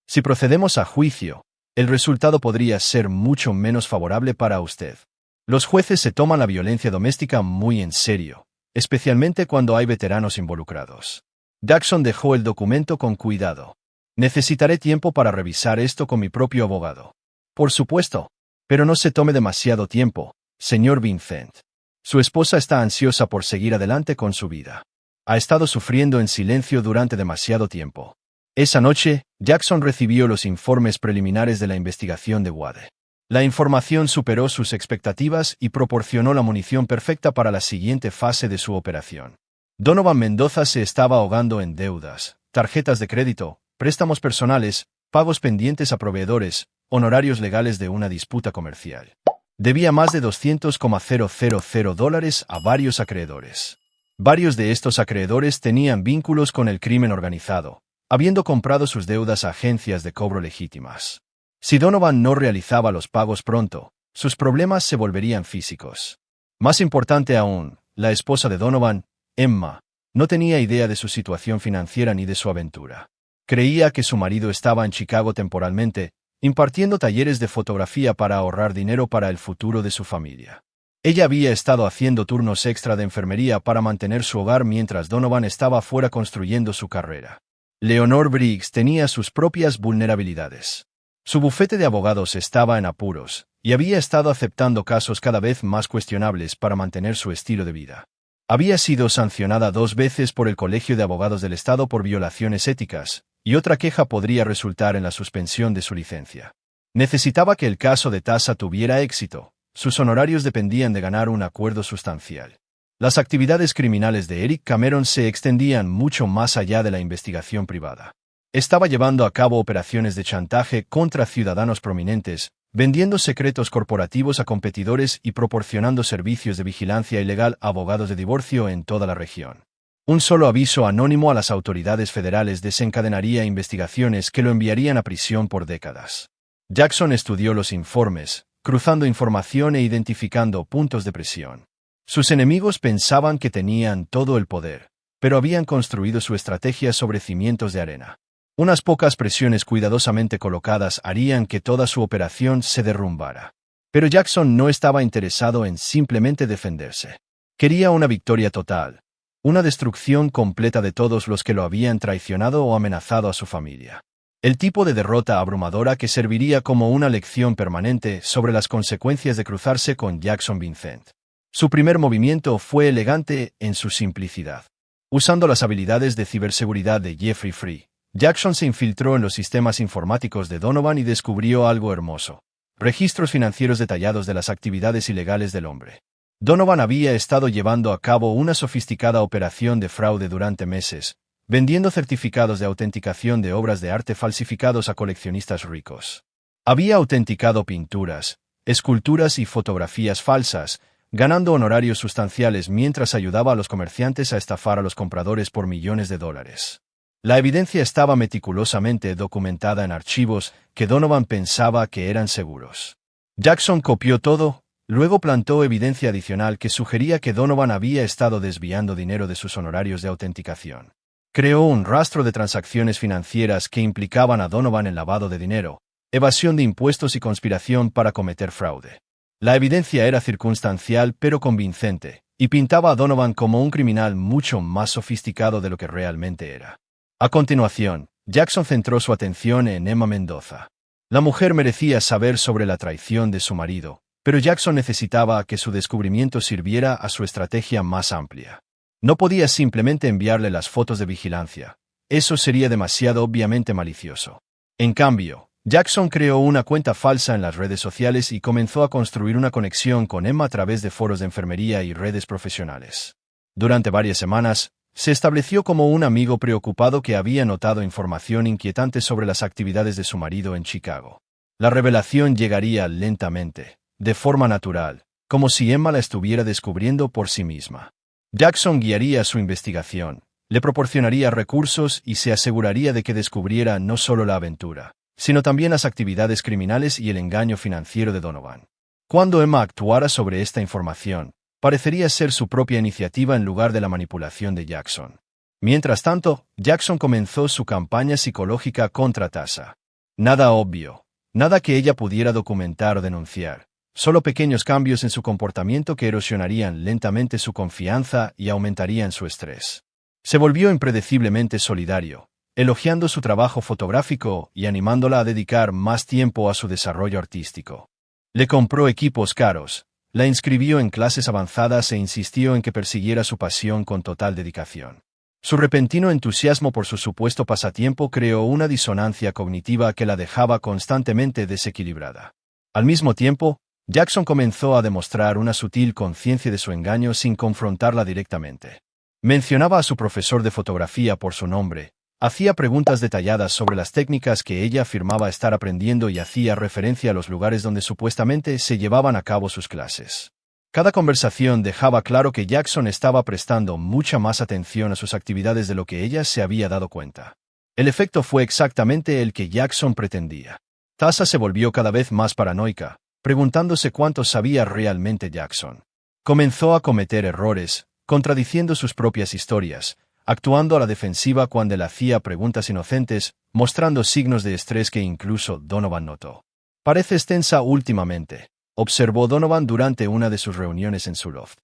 Si procedemos a juicio, el resultado podría ser mucho menos favorable para usted. Los jueces se toman la violencia doméstica muy en serio, especialmente cuando hay veteranos involucrados. Jackson dejó el documento con cuidado. Necesitaré tiempo para revisar esto con mi propio abogado. Por supuesto, pero no se tome demasiado tiempo, señor Vincent. Su esposa está ansiosa por seguir adelante con su vida. Ha estado sufriendo en silencio durante demasiado tiempo. Esa noche, Jackson recibió los informes preliminares de la investigación de Wade. La información superó sus expectativas y proporcionó la munición perfecta para la siguiente fase de su operación. Donovan Mendoza se estaba ahogando en deudas, tarjetas de crédito, préstamos personales, pagos pendientes a proveedores, honorarios legales de una disputa comercial. Debía más de $200,000 a varios acreedores. Varios de estos acreedores tenían vínculos con el crimen organizado, habiendo comprado sus deudas a agencias de cobro legítimas. Si Donovan no realizaba los pagos pronto, sus problemas se volverían físicos. Más importante aún, la esposa de Donovan, Emma, no tenía idea de su situación financiera ni de su aventura. Creía que su marido estaba en Chicago temporalmente, impartiendo talleres de fotografía para ahorrar dinero para el futuro de su familia. Ella había estado haciendo turnos extra de enfermería para mantener su hogar mientras Donovan estaba fuera construyendo su carrera. Leonor Briggs tenía sus propias vulnerabilidades. Su bufete de abogados estaba en apuros, y había estado aceptando casos cada vez más cuestionables para mantener su estilo de vida. Había sido sancionada 2 veces por el Colegio de Abogados del Estado por violaciones éticas, y otra queja podría resultar en la suspensión de su licencia. Necesitaba que el caso de Tasa tuviera éxito. Sus honorarios dependían de ganar un acuerdo sustancial. Las actividades criminales de Eric Cameron se extendían mucho más allá de la investigación privada. Estaba llevando a cabo operaciones de chantaje contra ciudadanos prominentes, vendiendo secretos corporativos a competidores y proporcionando servicios de vigilancia ilegal a abogados de divorcio en toda la región. Un solo aviso anónimo a las autoridades federales desencadenaría investigaciones que lo enviarían a prisión por décadas. Jackson estudió los informes, cruzando información e identificando puntos de presión. Sus enemigos pensaban que tenían todo el poder, pero habían construido su estrategia sobre cimientos de arena. Unas pocas presiones cuidadosamente colocadas harían que toda su operación se derrumbara. Pero Jackson no estaba interesado en simplemente defenderse. Quería una victoria total, una destrucción completa de todos los que lo habían traicionado o amenazado a su familia. El tipo de derrota abrumadora que serviría como una lección permanente sobre las consecuencias de cruzarse con Jackson Vincent. Su primer movimiento fue elegante en su simplicidad. Usando las habilidades de ciberseguridad de Jeffrey Free, Jackson se infiltró en los sistemas informáticos de Donovan y descubrió algo hermoso: registros financieros detallados de las actividades ilegales del hombre. Donovan había estado llevando a cabo una sofisticada operación de fraude durante meses, vendiendo certificados de autenticación de obras de arte falsificados a coleccionistas ricos. Había autenticado pinturas, esculturas y fotografías falsas, ganando honorarios sustanciales mientras ayudaba a los comerciantes a estafar a los compradores por millones de dólares. La evidencia estaba meticulosamente documentada en archivos que Donovan pensaba que eran seguros. Jackson copió todo, luego plantó evidencia adicional que sugería que Donovan había estado desviando dinero de sus honorarios de autenticación. Creó un rastro de transacciones financieras que implicaban a Donovan en lavado de dinero, evasión de impuestos y conspiración para cometer fraude. La evidencia era circunstancial pero convincente, y pintaba a Donovan como un criminal mucho más sofisticado de lo que realmente era. A continuación, Jackson centró su atención en Emma Mendoza. La mujer merecía saber sobre la traición de su marido, pero Jackson necesitaba que su descubrimiento sirviera a su estrategia más amplia. No podía simplemente enviarle las fotos de vigilancia. Eso sería demasiado obviamente malicioso. En cambio, Jackson creó una cuenta falsa en las redes sociales y comenzó a construir una conexión con Emma a través de foros de enfermería y redes profesionales. Durante varias semanas, se estableció como un amigo preocupado que había notado información inquietante sobre las actividades de su marido en Chicago. La revelación llegaría lentamente, de forma natural, como si Emma la estuviera descubriendo por sí misma. Jackson guiaría su investigación, le proporcionaría recursos y se aseguraría de que descubriera no solo la aventura, sino también las actividades criminales y el engaño financiero de Donovan. Cuando Emma actuara sobre esta información, parecería ser su propia iniciativa en lugar de la manipulación de Jackson. Mientras tanto, Jackson comenzó su campaña psicológica contra Tasa. Nada obvio, nada que ella pudiera documentar o denunciar, solo pequeños cambios en su comportamiento que erosionarían lentamente su confianza y aumentarían su estrés. Se volvió impredeciblemente solidario, elogiando su trabajo fotográfico y animándola a dedicar más tiempo a su desarrollo artístico. Le compró equipos caros, la inscribió en clases avanzadas e insistió en que persiguiera su pasión con total dedicación. Su repentino entusiasmo por su supuesto pasatiempo creó una disonancia cognitiva que la dejaba constantemente desequilibrada. Al mismo tiempo, Jackson comenzó a demostrar una sutil conciencia de su engaño sin confrontarla directamente. Mencionaba a su profesor de fotografía por su nombre, hacía preguntas detalladas sobre las técnicas que ella afirmaba estar aprendiendo y hacía referencia a los lugares donde supuestamente se llevaban a cabo sus clases. Cada conversación dejaba claro que Jackson estaba prestando mucha más atención a sus actividades de lo que ella se había dado cuenta. El efecto fue exactamente el que Jackson pretendía. Tasha se volvió cada vez más paranoica, preguntándose cuánto sabía realmente Jackson. Comenzó a cometer errores, contradiciendo sus propias historias, actuando a la defensiva cuando él hacía preguntas inocentes, mostrando signos de estrés que incluso Donovan notó. «Pareces tensa últimamente», observó Donovan durante una de sus reuniones en su loft.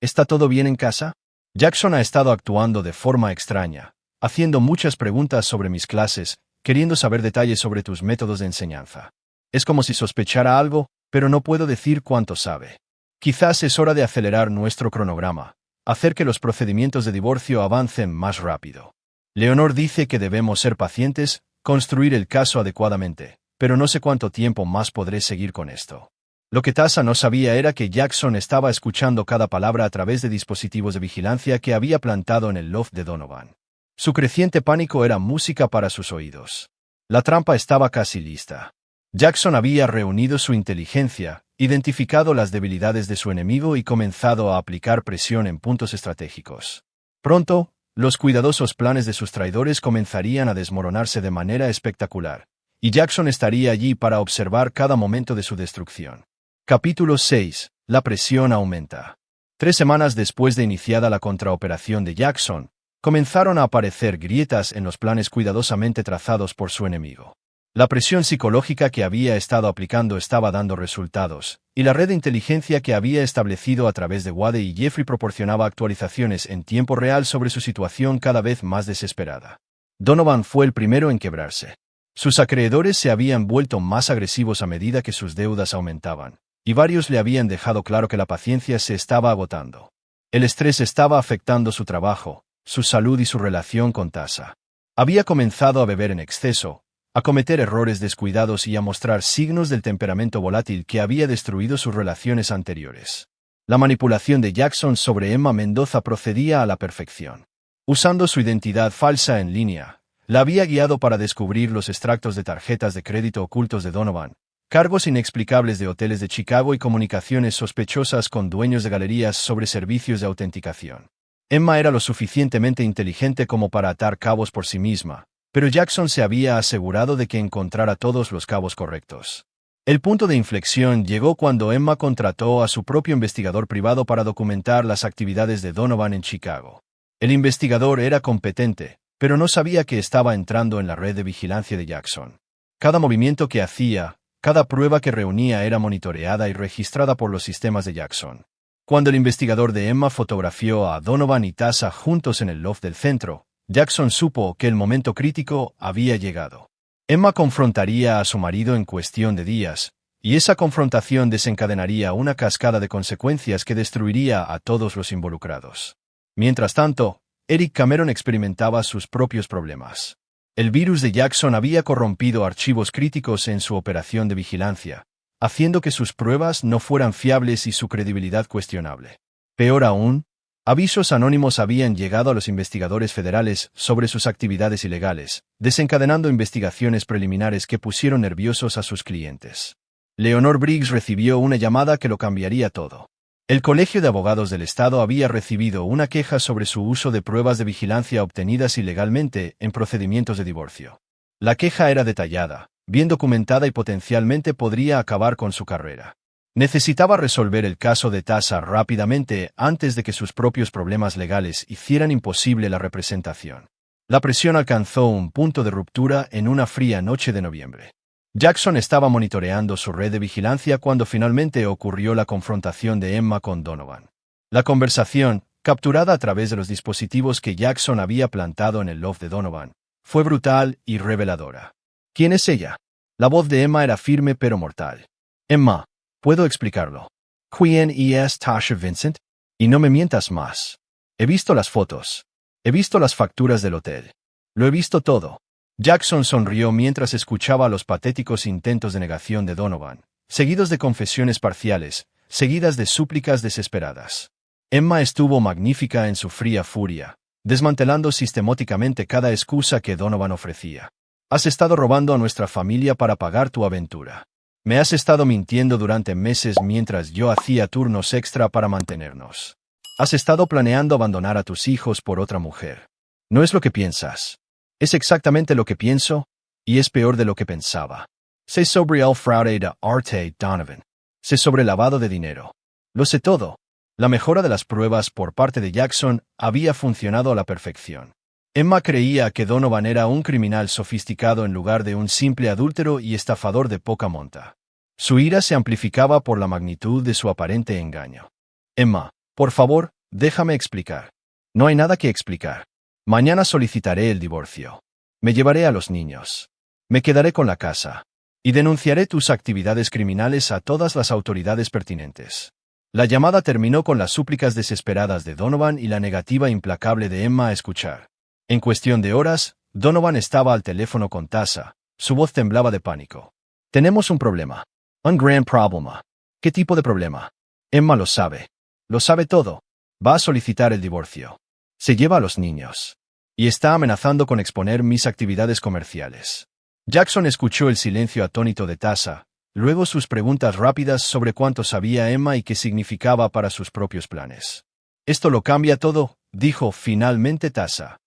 «¿Está todo bien en casa?» Jackson ha estado actuando de forma extraña, haciendo muchas preguntas sobre mis clases, queriendo saber detalles sobre tus métodos de enseñanza. Es como si sospechara algo, pero no puedo decir cuánto sabe. Quizás es hora de acelerar nuestro cronograma, hacer que los procedimientos de divorcio avancen más rápido. Leonor dice que debemos ser pacientes, construir el caso adecuadamente, pero no sé cuánto tiempo más podré seguir con esto. Lo que Tasha no sabía era que Jackson estaba escuchando cada palabra a través de dispositivos de vigilancia que había plantado en el loft de Donovan. Su creciente pánico era música para sus oídos. La trampa estaba casi lista. Jackson había reunido su inteligencia, identificado las debilidades de su enemigo y comenzado a aplicar presión en puntos estratégicos. Pronto, los cuidadosos planes de sus traidores comenzarían a desmoronarse de manera espectacular, y Jackson estaría allí para observar cada momento de su destrucción. Capítulo 6. La presión aumenta. 3 semanas después de iniciada la contraoperación de Jackson, comenzaron a aparecer grietas en los planes cuidadosamente trazados por su enemigo. La presión psicológica que había estado aplicando estaba dando resultados, y la red de inteligencia que había establecido a través de Wade y Jeffrey proporcionaba actualizaciones en tiempo real sobre su situación cada vez más desesperada. Donovan fue el primero en quebrarse. Sus acreedores se habían vuelto más agresivos a medida que sus deudas aumentaban, y varios le habían dejado claro que la paciencia se estaba agotando. El estrés estaba afectando su trabajo, su salud y su relación con Tasha. Había comenzado a beber en exceso, a cometer errores descuidados y a mostrar signos del temperamento volátil que había destruido sus relaciones anteriores. La manipulación de Jackson sobre Emma Mendoza procedía a la perfección. Usando su identidad falsa en línea, la había guiado para descubrir los extractos de tarjetas de crédito ocultos de Donovan, cargos inexplicables de hoteles de Chicago y comunicaciones sospechosas con dueños de galerías sobre servicios de autenticación. Emma era lo suficientemente inteligente como para atar cabos por sí misma, pero Jackson se había asegurado de que encontrara todos los cabos correctos. El punto de inflexión llegó cuando Emma contrató a su propio investigador privado para documentar las actividades de Donovan en Chicago. El investigador era competente, pero no sabía que estaba entrando en la red de vigilancia de Jackson. Cada movimiento que hacía, cada prueba que reunía era monitoreada y registrada por los sistemas de Jackson. Cuando el investigador de Emma fotografió a Donovan y Tasha juntos en el loft del centro, Jackson supo que el momento crítico había llegado. Emma confrontaría a su marido en cuestión de días, y esa confrontación desencadenaría una cascada de consecuencias que destruiría a todos los involucrados. Mientras tanto, Eric Cameron experimentaba sus propios problemas. El virus de Jackson había corrompido archivos críticos en su operación de vigilancia, haciendo que sus pruebas no fueran fiables y su credibilidad cuestionable. Peor aún, avisos anónimos habían llegado a los investigadores federales sobre sus actividades ilegales, desencadenando investigaciones preliminares que pusieron nerviosos a sus clientes. Leonor Briggs recibió una llamada que lo cambiaría todo. El Colegio de Abogados del Estado había recibido una queja sobre su uso de pruebas de vigilancia obtenidas ilegalmente en procedimientos de divorcio. La queja era detallada, bien documentada y potencialmente podría acabar con su carrera. Necesitaba resolver el caso de Tasha rápidamente antes de que sus propios problemas legales hicieran imposible la representación. La presión alcanzó un punto de ruptura en una fría noche de noviembre. Jackson estaba monitoreando su red de vigilancia cuando finalmente ocurrió la confrontación de Emma con Donovan. La conversación, capturada a través de los dispositivos que Jackson había plantado en el loft de Donovan, fue brutal y reveladora. ¿Quién es ella? La voz de Emma era firme pero mortal. Emma, puedo explicarlo. ¿Quién es Tasha Vincent? Y no me mientas más. He visto las fotos. He visto las facturas del hotel. Lo he visto todo. Jackson sonrió mientras escuchaba los patéticos intentos de negación de Donovan, seguidos de confesiones parciales, seguidas de súplicas desesperadas. Emma estuvo magnífica en su fría furia, desmantelando sistemáticamente cada excusa que Donovan ofrecía. Has estado robando a nuestra familia para pagar tu aventura. Me has estado mintiendo durante meses mientras yo hacía turnos extra para mantenernos. Has estado planeando abandonar a tus hijos por otra mujer. No es lo que piensas. Es exactamente lo que pienso, y es peor de lo que pensaba. Sé sobre el fraude de Arte Donovan. Sé sobre lavado de dinero. Lo sé todo. La mejora de las pruebas por parte de Jackson había funcionado a la perfección. Emma creía que Donovan era un criminal sofisticado en lugar de un simple adúltero y estafador de poca monta. Su ira se amplificaba por la magnitud de su aparente engaño. Emma, por favor, déjame explicar. No hay nada que explicar. Mañana solicitaré el divorcio. Me llevaré a los niños. Me quedaré con la casa. Y denunciaré tus actividades criminales a todas las autoridades pertinentes. La llamada terminó con las súplicas desesperadas de Donovan y la negativa implacable de Emma a escuchar. En cuestión de horas, Donovan estaba al teléfono con Tasha. Su voz temblaba de pánico. Tenemos un problema. Un gran problema. ¿Qué tipo de problema? Emma lo sabe. Lo sabe todo. Va a solicitar el divorcio. Se lleva a los niños. Y está amenazando con exponer mis actividades comerciales. Jackson escuchó el silencio atónito de Tasha, luego sus preguntas rápidas sobre cuánto sabía Emma y qué significaba para sus propios planes. Esto lo cambia todo, dijo finalmente Tasha.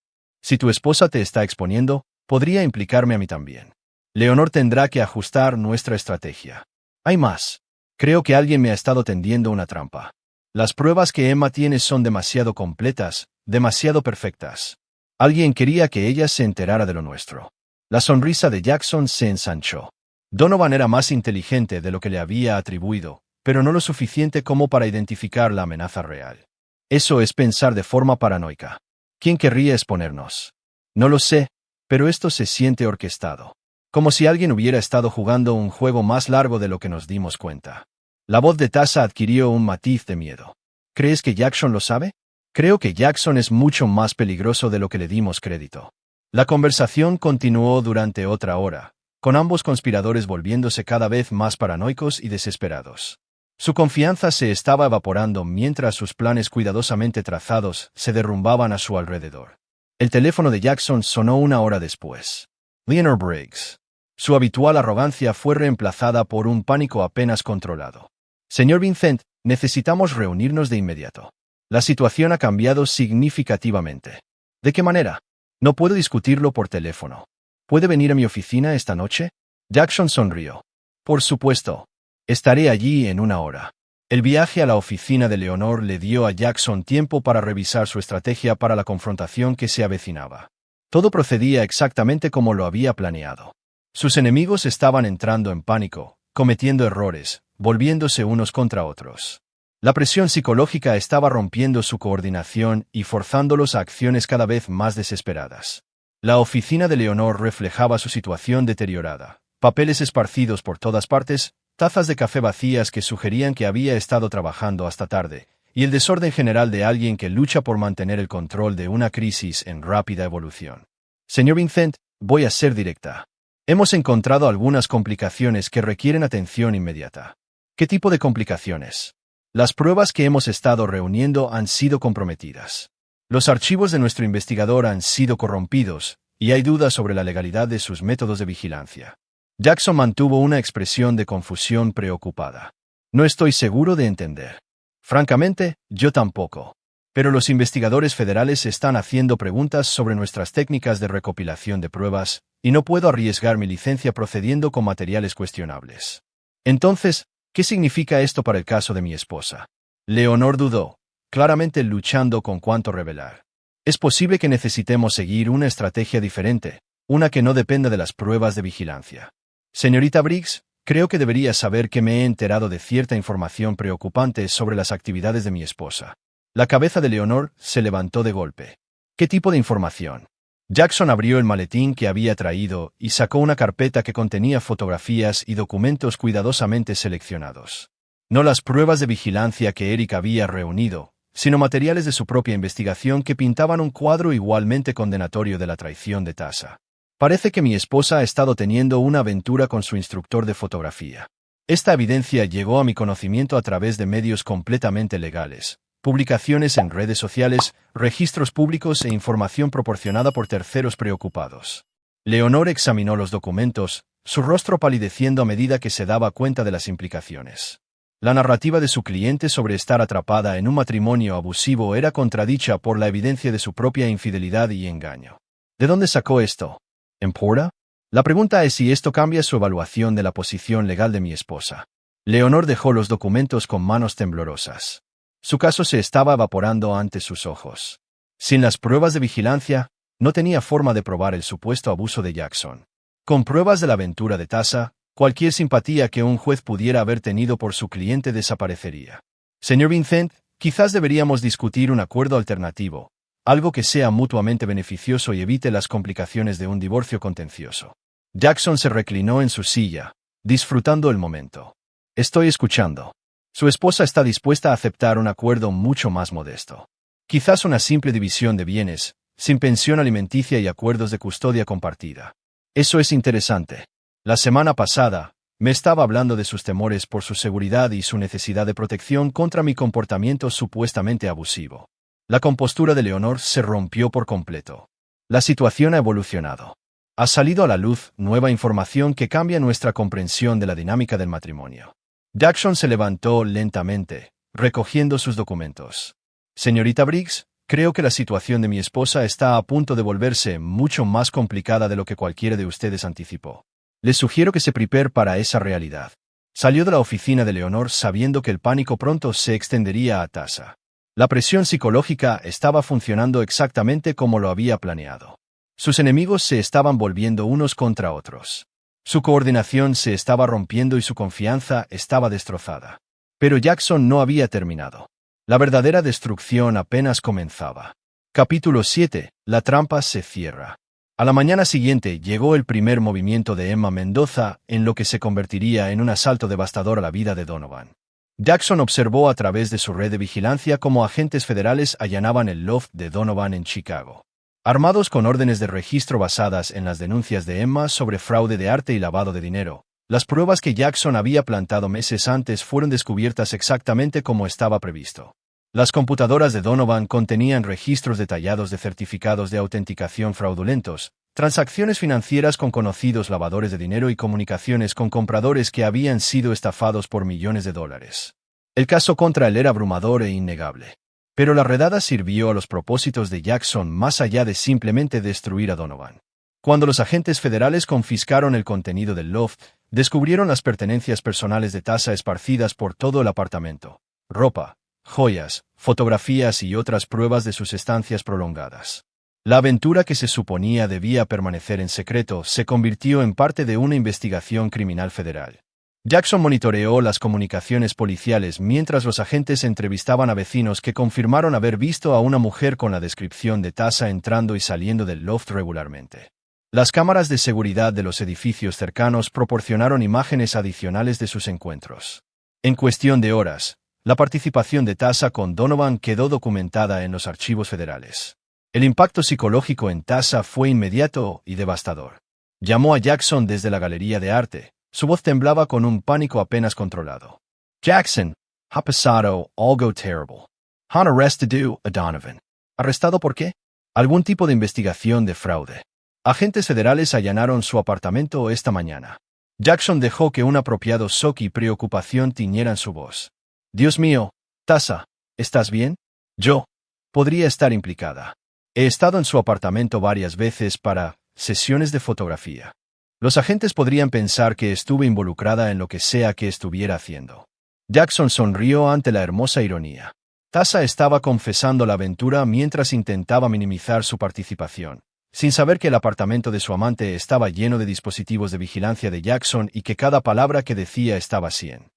Si tu esposa te está exponiendo, podría implicarme a mí también. Leonor tendrá que ajustar nuestra estrategia. Hay más. Creo que alguien me ha estado tendiendo una trampa. Las pruebas que Emma tiene son demasiado completas, demasiado perfectas. Alguien quería que ella se enterara de lo nuestro. La sonrisa de Jackson se ensanchó. Donovan era más inteligente de lo que le había atribuido, pero no lo suficiente como para identificar la amenaza real. Eso es pensar de forma paranoica. ¿Quién querría exponernos? No lo sé, pero esto se siente orquestado. Como si alguien hubiera estado jugando un juego más largo de lo que nos dimos cuenta. La voz de Tasha adquirió un matiz de miedo. ¿Crees que Jackson lo sabe? Creo que Jackson es mucho más peligroso de lo que le dimos crédito. La conversación continuó durante otra hora, con ambos conspiradores volviéndose cada vez más paranoicos y desesperados. Su confianza se estaba evaporando mientras sus planes cuidadosamente trazados se derrumbaban a su alrededor. El teléfono de Jackson sonó una hora después. Leonor Briggs. Su habitual arrogancia fue reemplazada por un pánico apenas controlado. Señor Vincent, necesitamos reunirnos de inmediato. La situación ha cambiado significativamente. ¿De qué manera? No puedo discutirlo por teléfono. ¿Puede venir a mi oficina esta noche? Jackson sonrió. Por supuesto. Estaré allí en una hora. El viaje a la oficina de Leonor le dio a Jackson tiempo para revisar su estrategia para la confrontación que se avecinaba. Todo procedía exactamente como lo había planeado. Sus enemigos estaban entrando en pánico, cometiendo errores, volviéndose unos contra otros. La presión psicológica estaba rompiendo su coordinación y forzándolos a acciones cada vez más desesperadas. La oficina de Leonor reflejaba su situación deteriorada. Papeles esparcidos por todas partes, tazas de café vacías que sugerían que había estado trabajando hasta tarde, y el desorden general de alguien que lucha por mantener el control de una crisis en rápida evolución. Señor Vincent, voy a ser directa. Hemos encontrado algunas complicaciones que requieren atención inmediata. ¿Qué tipo de complicaciones? Las pruebas que hemos estado reuniendo han sido comprometidas. Los archivos de nuestro investigador han sido corrompidos, y hay dudas sobre la legalidad de sus métodos de vigilancia. Jackson mantuvo una expresión de confusión preocupada. No estoy seguro de entender. Francamente, yo tampoco. Pero los investigadores federales están haciendo preguntas sobre nuestras técnicas de recopilación de pruebas, y no puedo arriesgar mi licencia procediendo con materiales cuestionables. Entonces, ¿qué significa esto para el caso de mi esposa? Leonor dudó, claramente luchando con cuánto revelar. Es posible que necesitemos seguir una estrategia diferente, una que no dependa de las pruebas de vigilancia. Señorita Briggs, creo que debería saber que me he enterado de cierta información preocupante sobre las actividades de mi esposa. La cabeza de Leonor se levantó de golpe. ¿Qué tipo de información? Jackson abrió el maletín que había traído y sacó una carpeta que contenía fotografías y documentos cuidadosamente seleccionados. No las pruebas de vigilancia que Eric había reunido, sino materiales de su propia investigación que pintaban un cuadro igualmente condenatorio de la traición de Tasha. Parece que mi esposa ha estado teniendo una aventura con su instructor de fotografía. Esta evidencia llegó a mi conocimiento a través de medios completamente legales, publicaciones en redes sociales, registros públicos e información proporcionada por terceros preocupados. Leonor examinó los documentos, su rostro palideciendo a medida que se daba cuenta de las implicaciones. La narrativa de su cliente sobre estar atrapada en un matrimonio abusivo era contradicha por la evidencia de su propia infidelidad y engaño. ¿De dónde sacó esto? ¿Importa? La pregunta es si esto cambia su evaluación de la posición legal de mi esposa. Leonor dejó los documentos con manos temblorosas. Su caso se estaba evaporando ante sus ojos. Sin las pruebas de vigilancia, no tenía forma de probar el supuesto abuso de Jackson. Con pruebas de la aventura de Tasha, cualquier simpatía que un juez pudiera haber tenido por su cliente desaparecería. Señor Vincent, quizás deberíamos discutir un acuerdo alternativo, algo que sea mutuamente beneficioso y evite las complicaciones de un divorcio contencioso. Jackson se reclinó en su silla, disfrutando el momento. Estoy escuchando. Su esposa está dispuesta a aceptar un acuerdo mucho más modesto. Quizás una simple división de bienes, sin pensión alimenticia y acuerdos de custodia compartida. Eso es interesante. La semana pasada, me estaba hablando de sus temores por su seguridad y su necesidad de protección contra mi comportamiento supuestamente abusivo. La compostura de Leonor se rompió por completo. La situación ha evolucionado. Ha salido a la luz nueva información que cambia nuestra comprensión de la dinámica del matrimonio. Jackson se levantó lentamente, recogiendo sus documentos. Señorita Briggs, creo que la situación de mi esposa está a punto de volverse mucho más complicada de lo que cualquiera de ustedes anticipó. Les sugiero que se prepare para esa realidad. Salió de la oficina de Leonor sabiendo que el pánico pronto se extendería a Tasha. La presión psicológica estaba funcionando exactamente como lo había planeado. Sus enemigos se estaban volviendo unos contra otros. Su coordinación se estaba rompiendo y su confianza estaba destrozada. Pero Jackson no había terminado. La verdadera destrucción apenas comenzaba. Capítulo 7. La trampa se cierra. A la mañana siguiente llegó el primer movimiento de Emma Mendoza en lo que se convertiría en un asalto devastador a la vida de Donovan. Jackson observó a través de su red de vigilancia cómo agentes federales allanaban el loft de Donovan en Chicago. Armados con órdenes de registro basadas en las denuncias de Emma sobre fraude de arte y lavado de dinero, las pruebas que Jackson había plantado meses antes fueron descubiertas exactamente como estaba previsto. Las computadoras de Donovan contenían registros detallados de certificados de autenticación fraudulentos, transacciones financieras con conocidos lavadores de dinero y comunicaciones con compradores que habían sido estafados por millones de dólares. El caso contra él era abrumador e innegable. Pero la redada sirvió a los propósitos de Jackson más allá de simplemente destruir a Donovan. Cuando los agentes federales confiscaron el contenido del loft, descubrieron las pertenencias personales de Tasha esparcidas por todo el apartamento. Ropa, joyas, fotografías y otras pruebas de sus estancias prolongadas. La aventura que se suponía debía permanecer en secreto se convirtió en parte de una investigación criminal federal. Jackson monitoreó las comunicaciones policiales mientras los agentes entrevistaban a vecinos que confirmaron haber visto a una mujer con la descripción de Tasha entrando y saliendo del loft regularmente. Las cámaras de seguridad de los edificios cercanos proporcionaron imágenes adicionales de sus encuentros. En cuestión de horas, la participación de Tasha con Donovan quedó documentada en los archivos federales. El impacto psicológico en Tasha fue inmediato y devastador. Llamó a Jackson desde la galería de arte. Su voz temblaba con un pánico apenas controlado. Jackson, ha pasado algo terrible. Han arrestado a Donovan. ¿Arrestado por qué? Algún tipo de investigación de fraude. Agentes federales allanaron su apartamento esta mañana. Jackson dejó que un apropiado shock y preocupación tiñeran su voz. Dios mío, Tasha, ¿estás bien? Yo. Podría estar implicada. He estado en su apartamento varias veces para sesiones de fotografía. Los agentes podrían pensar que estuve involucrada en lo que sea que estuviera haciendo. Jackson sonrió ante la hermosa ironía. Tasha estaba confesando la aventura mientras intentaba minimizar su participación, sin saber que el apartamento de su amante estaba lleno de dispositivos de vigilancia de Jackson y que cada palabra que decía estaba 100.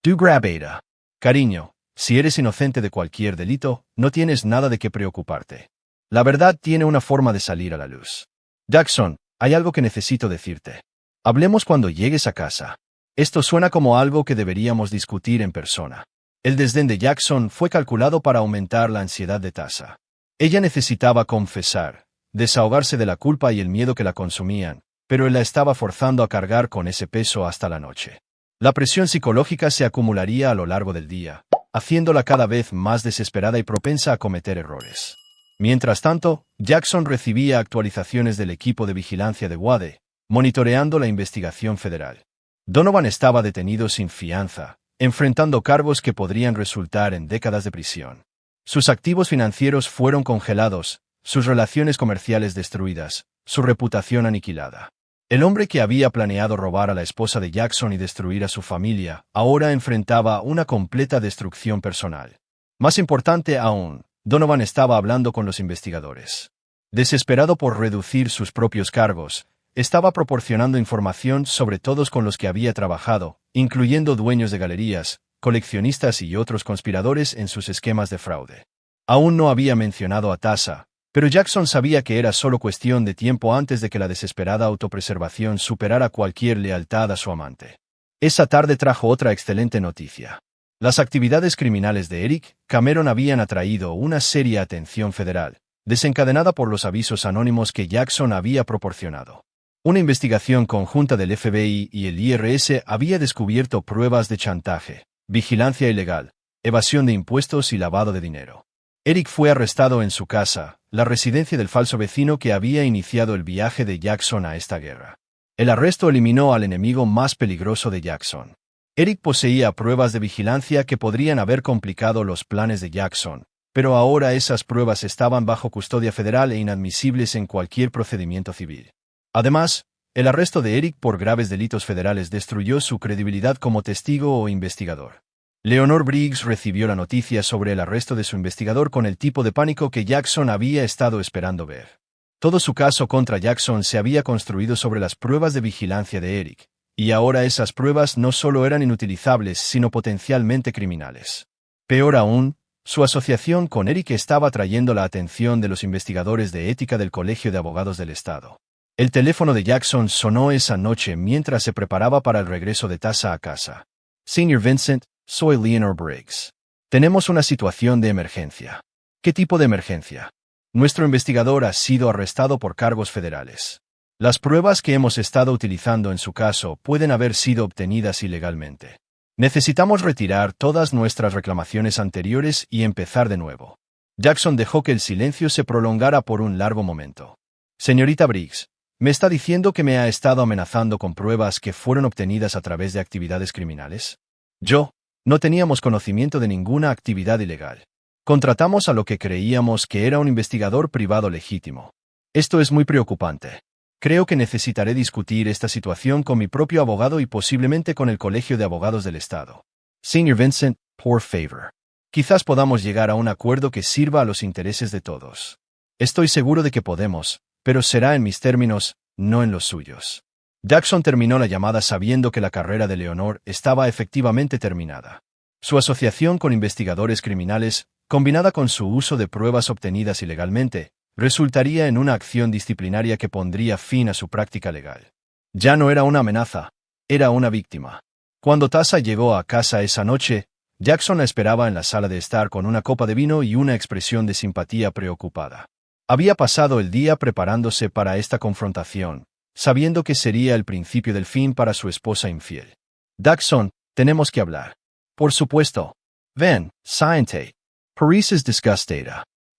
Du grabada. Cariño, si eres inocente de cualquier delito, no tienes nada de qué preocuparte. La verdad tiene una forma de salir a la luz. Jackson, hay algo que necesito decirte. Hablemos cuando llegues a casa. Esto suena como algo que deberíamos discutir en persona. El desdén de Jackson fue calculado para aumentar la ansiedad de Tasha. Ella necesitaba confesar, desahogarse de la culpa y el miedo que la consumían, pero él la estaba forzando a cargar con ese peso hasta la noche. La presión psicológica se acumularía a lo largo del día, haciéndola cada vez más desesperada y propensa a cometer errores. Mientras tanto, Jackson recibía actualizaciones del equipo de vigilancia de Wade, monitoreando la investigación federal. Donovan estaba detenido sin fianza, enfrentando cargos que podrían resultar en décadas de prisión. Sus activos financieros fueron congelados, sus relaciones comerciales destruidas, su reputación aniquilada. El hombre que había planeado robar a la esposa de Jackson y destruir a su familia, ahora enfrentaba una completa destrucción personal. Más importante aún, Donovan estaba hablando con los investigadores. Desesperado por reducir sus propios cargos, estaba proporcionando información sobre todos con los que había trabajado, incluyendo dueños de galerías, coleccionistas y otros conspiradores en sus esquemas de fraude. Aún no había mencionado a Tasha, pero Jackson sabía que era solo cuestión de tiempo antes de que la desesperada autopreservación superara cualquier lealtad a su amante. Esa tarde trajo otra excelente noticia. Las actividades criminales de Eric Cameron habían atraído una seria atención federal, desencadenada por los avisos anónimos que Jackson había proporcionado. Una investigación conjunta del FBI y el IRS había descubierto pruebas de chantaje, vigilancia ilegal, evasión de impuestos y lavado de dinero. Eric fue arrestado en su casa, la residencia del falso vecino que había iniciado el viaje de Jackson a esta guerra. El arresto eliminó al enemigo más peligroso de Jackson. Eric poseía pruebas de vigilancia que podrían haber complicado los planes de Jackson, pero ahora esas pruebas estaban bajo custodia federal e inadmisibles en cualquier procedimiento civil. Además, el arresto de Eric por graves delitos federales destruyó su credibilidad como testigo o investigador. Leonor Briggs recibió la noticia sobre el arresto de su investigador con el tipo de pánico que Jackson había estado esperando ver. Todo su caso contra Jackson se había construido sobre las pruebas de vigilancia de Eric, y ahora esas pruebas no solo eran inutilizables sino potencialmente criminales. Peor aún, su asociación con Eric estaba atrayendo la atención de los investigadores de ética del Colegio de Abogados del Estado. El teléfono de Jackson sonó esa noche mientras se preparaba para el regreso de Tasha a casa. Señor Vincent, soy Leonor Briggs. Tenemos una situación de emergencia. ¿Qué tipo de emergencia? Nuestro investigador ha sido arrestado por cargos federales. Las pruebas que hemos estado utilizando en su caso pueden haber sido obtenidas ilegalmente. Necesitamos retirar todas nuestras reclamaciones anteriores y empezar de nuevo. Jackson dejó que el silencio se prolongara por un largo momento. Señorita Briggs, ¿me está diciendo que me ha estado amenazando con pruebas que fueron obtenidas a través de actividades criminales? No teníamos conocimiento de ninguna actividad ilegal. Contratamos a lo que creíamos que era un investigador privado legítimo. Esto es muy preocupante. Creo que necesitaré discutir esta situación con mi propio abogado y posiblemente con el Colegio de Abogados del Estado. Señor Vincent, por favor. Quizás podamos llegar a un acuerdo que sirva a los intereses de todos. Estoy seguro de que podemos, pero será en mis términos, no en los suyos. Jackson terminó la llamada sabiendo que la carrera de Leonor estaba efectivamente terminada. Su asociación con investigadores criminales, combinada con su uso de pruebas obtenidas ilegalmente, resultaría en una acción disciplinaria que pondría fin a su práctica legal. Ya no era una amenaza, era una víctima. Cuando Tasha llegó a casa esa noche, Jackson la esperaba en la sala de estar con una copa de vino y una expresión de simpatía preocupada. Había pasado el día preparándose para esta confrontación, sabiendo que sería el principio del fin para su esposa infiel. Jackson, tenemos que hablar. Por supuesto. Ven, siéntate. Paris is disgusted.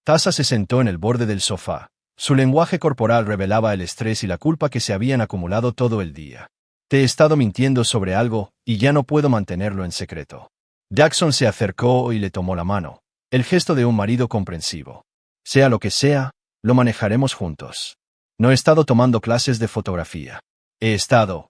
Tasha se sentó en el borde del sofá. Su lenguaje corporal revelaba el estrés y la culpa que se habían acumulado todo el día. Te he estado mintiendo sobre algo, y ya no puedo mantenerlo en secreto. Jackson se acercó y le tomó la mano, el gesto de un marido comprensivo. Sea lo que sea, lo manejaremos juntos. No he estado tomando clases de fotografía. He estado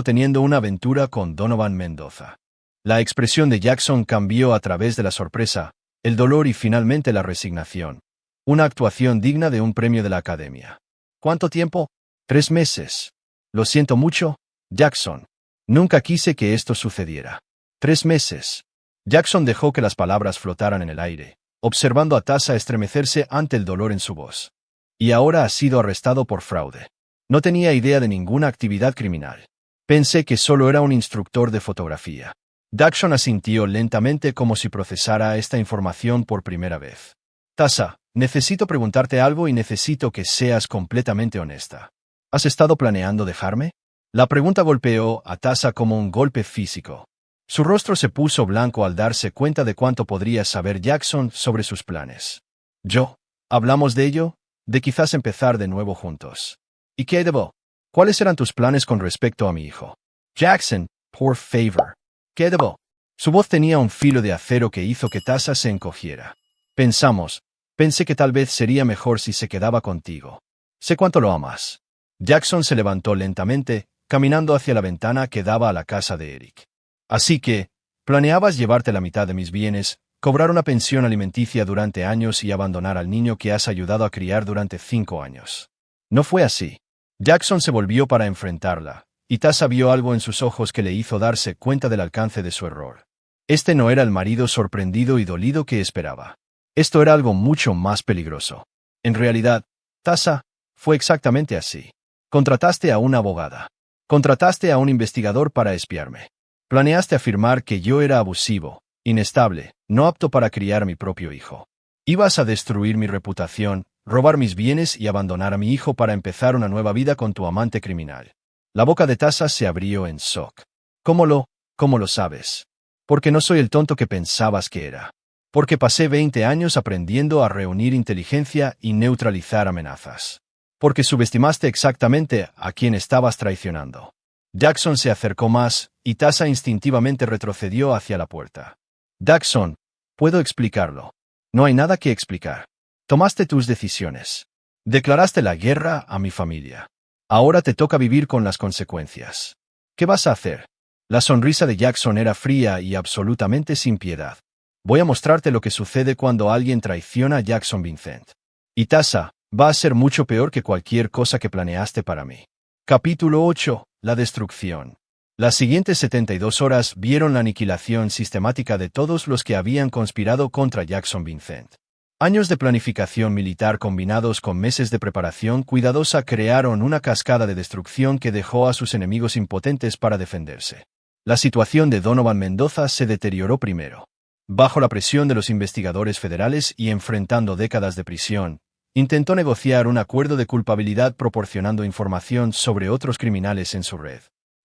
teniendo una aventura con Donovan Mendoza. La expresión de Jackson cambió a través de la sorpresa, el dolor y finalmente la resignación. Una actuación digna de un premio de la Academia. ¿Cuánto tiempo? 3 meses. Lo siento mucho, Jackson. Nunca quise que esto sucediera. 3 meses. Jackson dejó que las palabras flotaran en el aire, observando a Tasha estremecerse ante el dolor en su voz. Y ahora ha sido arrestado por fraude. No tenía idea de ninguna actividad criminal. Pensé que solo era un instructor de fotografía. Jackson asintió lentamente como si procesara esta información por primera vez. Tasa, necesito preguntarte algo y necesito que seas completamente honesta. ¿Has estado planeando dejarme? La pregunta golpeó a Tasa como un golpe físico. Su rostro se puso blanco al darse cuenta de cuánto podría saber Jackson sobre sus planes. ¿Yo? ¿Hablamos de ello? De quizás empezar de nuevo juntos. ¿Y qué debo? ¿Cuáles eran tus planes con respecto a mi hijo? Jackson, por favor. ¿Qué debo? Su voz tenía un filo de acero que hizo que Tasa se encogiera. Pensé que tal vez sería mejor si se quedaba contigo. Sé cuánto lo amas. Jackson se levantó lentamente, caminando hacia la ventana que daba a la casa de Eric. Así que, planeabas llevarte la mitad de mis bienes, cobrar una pensión alimenticia durante años y abandonar al niño que has ayudado a criar durante 5 años. No fue así. Jackson se volvió para enfrentarla, y Tasa vio algo en sus ojos que le hizo darse cuenta del alcance de su error. Este no era el marido sorprendido y dolido que esperaba. Esto era algo mucho más peligroso. En realidad, Tasa, fue exactamente así. Contrataste a una abogada. Contrataste a un investigador para espiarme. Planeaste afirmar que yo era abusivo, inestable, no apto para criar mi propio hijo. Ibas a destruir mi reputación, robar mis bienes y abandonar a mi hijo para empezar una nueva vida con tu amante criminal. La boca de Tasa se abrió en shock. ¿Cómo lo sabes? Porque no soy el tonto que pensabas que era. Porque pasé 20 años aprendiendo a reunir inteligencia y neutralizar amenazas. Porque subestimaste exactamente a quien estabas traicionando. Jackson se acercó más, y Tasa instintivamente retrocedió hacia la puerta. Jackson, puedo explicarlo. No hay nada que explicar. Tomaste tus decisiones. Declaraste la guerra a mi familia. Ahora te toca vivir con las consecuencias. ¿Qué vas a hacer? La sonrisa de Jackson era fría y absolutamente sin piedad. Voy a mostrarte lo que sucede cuando alguien traiciona a Jackson Vincent. Y Tasa, va a ser mucho peor que cualquier cosa que planeaste para mí. Capítulo 8. La destrucción. Las siguientes 72 horas vieron la aniquilación sistemática de todos los que habían conspirado contra Jackson Vincent. Años de planificación militar combinados con meses de preparación cuidadosa crearon una cascada de destrucción que dejó a sus enemigos impotentes para defenderse. La situación de Donovan Mendoza se deterioró primero. Bajo la presión de los investigadores federales y enfrentando décadas de prisión, intentó negociar un acuerdo de culpabilidad proporcionando información sobre otros criminales en su red.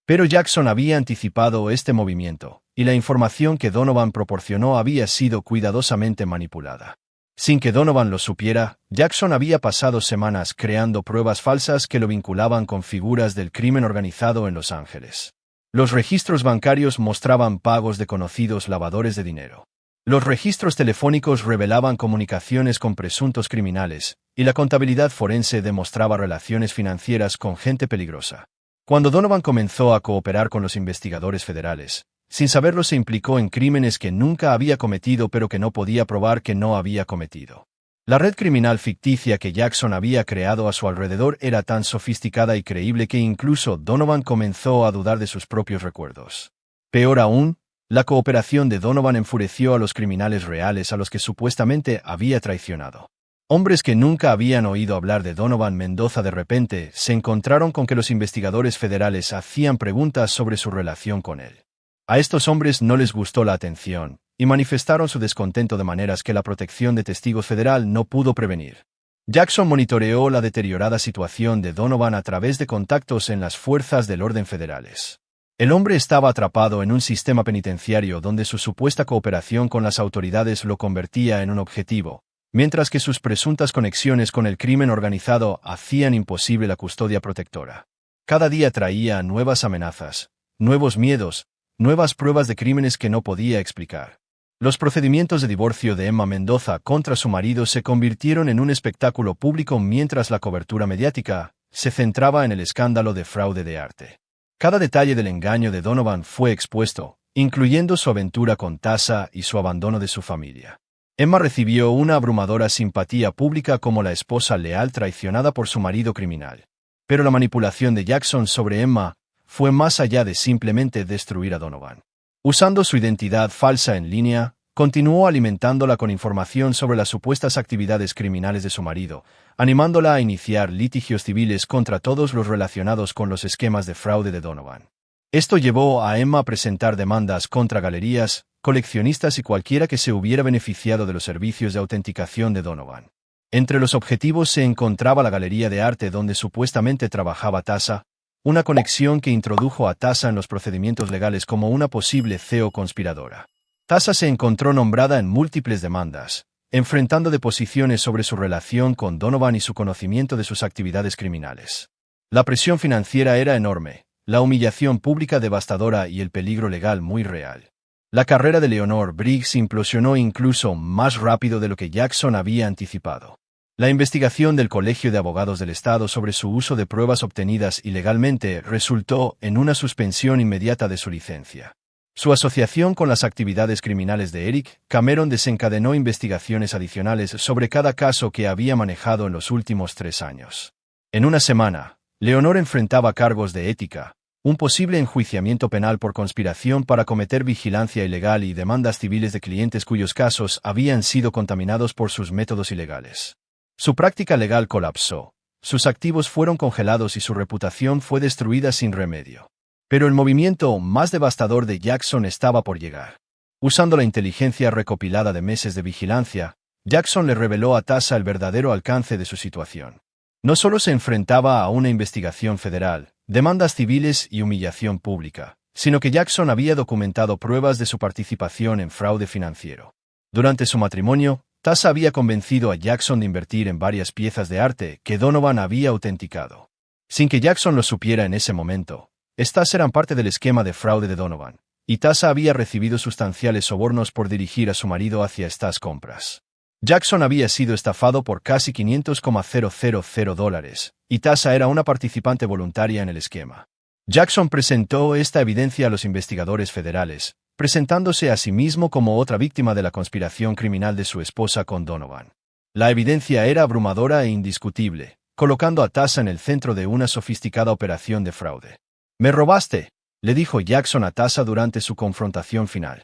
Pero Jackson había anticipado este movimiento, y la información que Donovan proporcionó había sido cuidadosamente manipulada. Sin que Donovan lo supiera, Jackson había pasado semanas creando pruebas falsas que lo vinculaban con figuras del crimen organizado en Los Ángeles. Los registros bancarios mostraban pagos de conocidos lavadores de dinero. Los registros telefónicos revelaban comunicaciones con presuntos criminales, y la contabilidad forense demostraba relaciones financieras con gente peligrosa. Cuando Donovan comenzó a cooperar con los investigadores federales, sin saberlo se implicó en crímenes que nunca había cometido pero que no podía probar que no había cometido. La red criminal ficticia que Jackson había creado a su alrededor era tan sofisticada y creíble que incluso Donovan comenzó a dudar de sus propios recuerdos. Peor aún, la cooperación de Donovan enfureció a los criminales reales a los que supuestamente había traicionado. Hombres que nunca habían oído hablar de Donovan Mendoza de repente se encontraron con que los investigadores federales hacían preguntas sobre su relación con él. A estos hombres no les gustó la atención, y manifestaron su descontento de maneras que la protección de testigos federal no pudo prevenir. Jackson monitoreó la deteriorada situación de Donovan a través de contactos en las fuerzas del orden federales. El hombre estaba atrapado en un sistema penitenciario donde su supuesta cooperación con las autoridades lo convertía en un objetivo, mientras que sus presuntas conexiones con el crimen organizado hacían imposible la custodia protectora. Cada día traía nuevas amenazas, nuevos miedos, nuevas pruebas de crímenes que no podía explicar. Los procedimientos de divorcio de Emma Mendoza contra su marido se convirtieron en un espectáculo público mientras la cobertura mediática se centraba en el escándalo de fraude de arte. Cada detalle del engaño de Donovan fue expuesto, incluyendo su aventura con Tasa y su abandono de su familia. Emma recibió una abrumadora simpatía pública como la esposa leal traicionada por su marido criminal. Pero la manipulación de Jackson sobre Emma fue más allá de simplemente destruir a Donovan. Usando su identidad falsa en línea, continuó alimentándola con información sobre las supuestas actividades criminales de su marido, animándola a iniciar litigios civiles contra todos los relacionados con los esquemas de fraude de Donovan. Esto llevó a Emma a presentar demandas contra galerías, coleccionistas y cualquiera que se hubiera beneficiado de los servicios de autenticación de Donovan. Entre los objetivos se encontraba la galería de arte donde supuestamente trabajaba Tasha, una conexión que introdujo a Tasha en los procedimientos legales como una posible CEO conspiradora. Tasha se encontró nombrada en múltiples demandas, enfrentando deposiciones sobre su relación con Donovan y su conocimiento de sus actividades criminales. La presión financiera era enorme, la humillación pública devastadora y el peligro legal muy real. La carrera de Leonor Briggs implosionó incluso más rápido de lo que Jackson había anticipado. La investigación del Colegio de Abogados del Estado sobre su uso de pruebas obtenidas ilegalmente resultó en una suspensión inmediata de su licencia. Su asociación con las actividades criminales de Eric Cameron desencadenó investigaciones adicionales sobre cada caso que había manejado en los últimos 3 años. En una semana, Leonor enfrentaba cargos de ética, un posible enjuiciamiento penal por conspiración para cometer vigilancia ilegal y demandas civiles de clientes cuyos casos habían sido contaminados por sus métodos ilegales. Su práctica legal colapsó, sus activos fueron congelados y su reputación fue destruida sin remedio. Pero el movimiento más devastador de Jackson estaba por llegar. Usando la inteligencia recopilada de meses de vigilancia, Jackson le reveló a Tasha el verdadero alcance de su situación. No solo se enfrentaba a una investigación federal, demandas civiles y humillación pública, sino que Jackson había documentado pruebas de su participación en fraude financiero. Durante su matrimonio, Tasha había convencido a Jackson de invertir en varias piezas de arte que Donovan había autenticado. Sin que Jackson lo supiera en ese momento, estas eran parte del esquema de fraude de Donovan, y Tasha había recibido sustanciales sobornos por dirigir a su marido hacia estas compras. Jackson había sido estafado por casi $500,000, y Tasha era una participante voluntaria en el esquema. Jackson presentó esta evidencia a los investigadores federales, presentándose a sí mismo como otra víctima de la conspiración criminal de su esposa con Donovan. La evidencia era abrumadora e indiscutible, colocando a Tasha en el centro de una sofisticada operación de fraude. «Me robaste», le dijo Jackson a Tasha durante su confrontación final.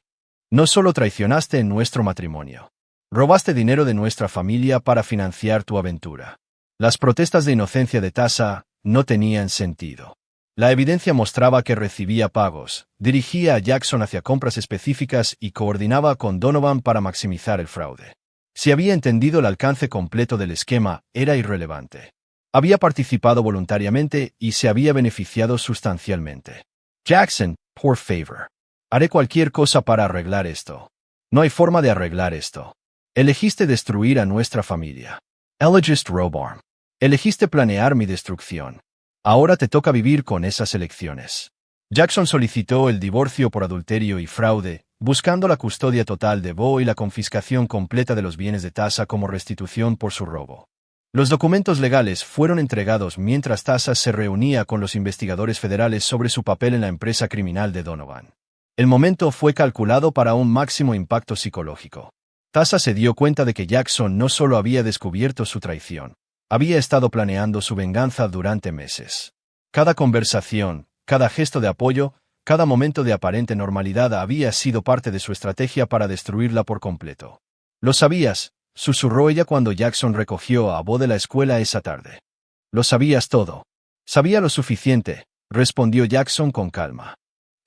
«No solo traicionaste en nuestro matrimonio. Robaste dinero de nuestra familia para financiar tu aventura». Las protestas de inocencia de Tasha no tenían sentido. La evidencia mostraba que recibía pagos, dirigía a Jackson hacia compras específicas y coordinaba con Donovan para maximizar el fraude. Si había entendido el alcance completo del esquema, era irrelevante. Había participado voluntariamente y se había beneficiado sustancialmente. «Jackson, por favor. Haré cualquier cosa para arreglar esto». «No hay forma de arreglar esto. Elegiste destruir a nuestra familia. Elegiste robar. Elegiste planear mi destrucción. Ahora te toca vivir con esas elecciones». Jackson solicitó el divorcio por adulterio y fraude, buscando la custodia total de Bo y la confiscación completa de los bienes de Tasha como restitución por su robo. Los documentos legales fueron entregados mientras Tasha se reunía con los investigadores federales sobre su papel en la empresa criminal de Donovan. El momento fue calculado para un máximo impacto psicológico. Tasha se dio cuenta de que Jackson no solo había descubierto su traición, había estado planeando su venganza durante meses. Cada conversación, cada gesto de apoyo, cada momento de aparente normalidad había sido parte de su estrategia para destruirla por completo. «Lo sabías», susurró ella cuando Jackson recogió a Bo de la escuela esa tarde. «Lo sabías todo». «Sabía lo suficiente», respondió Jackson con calma.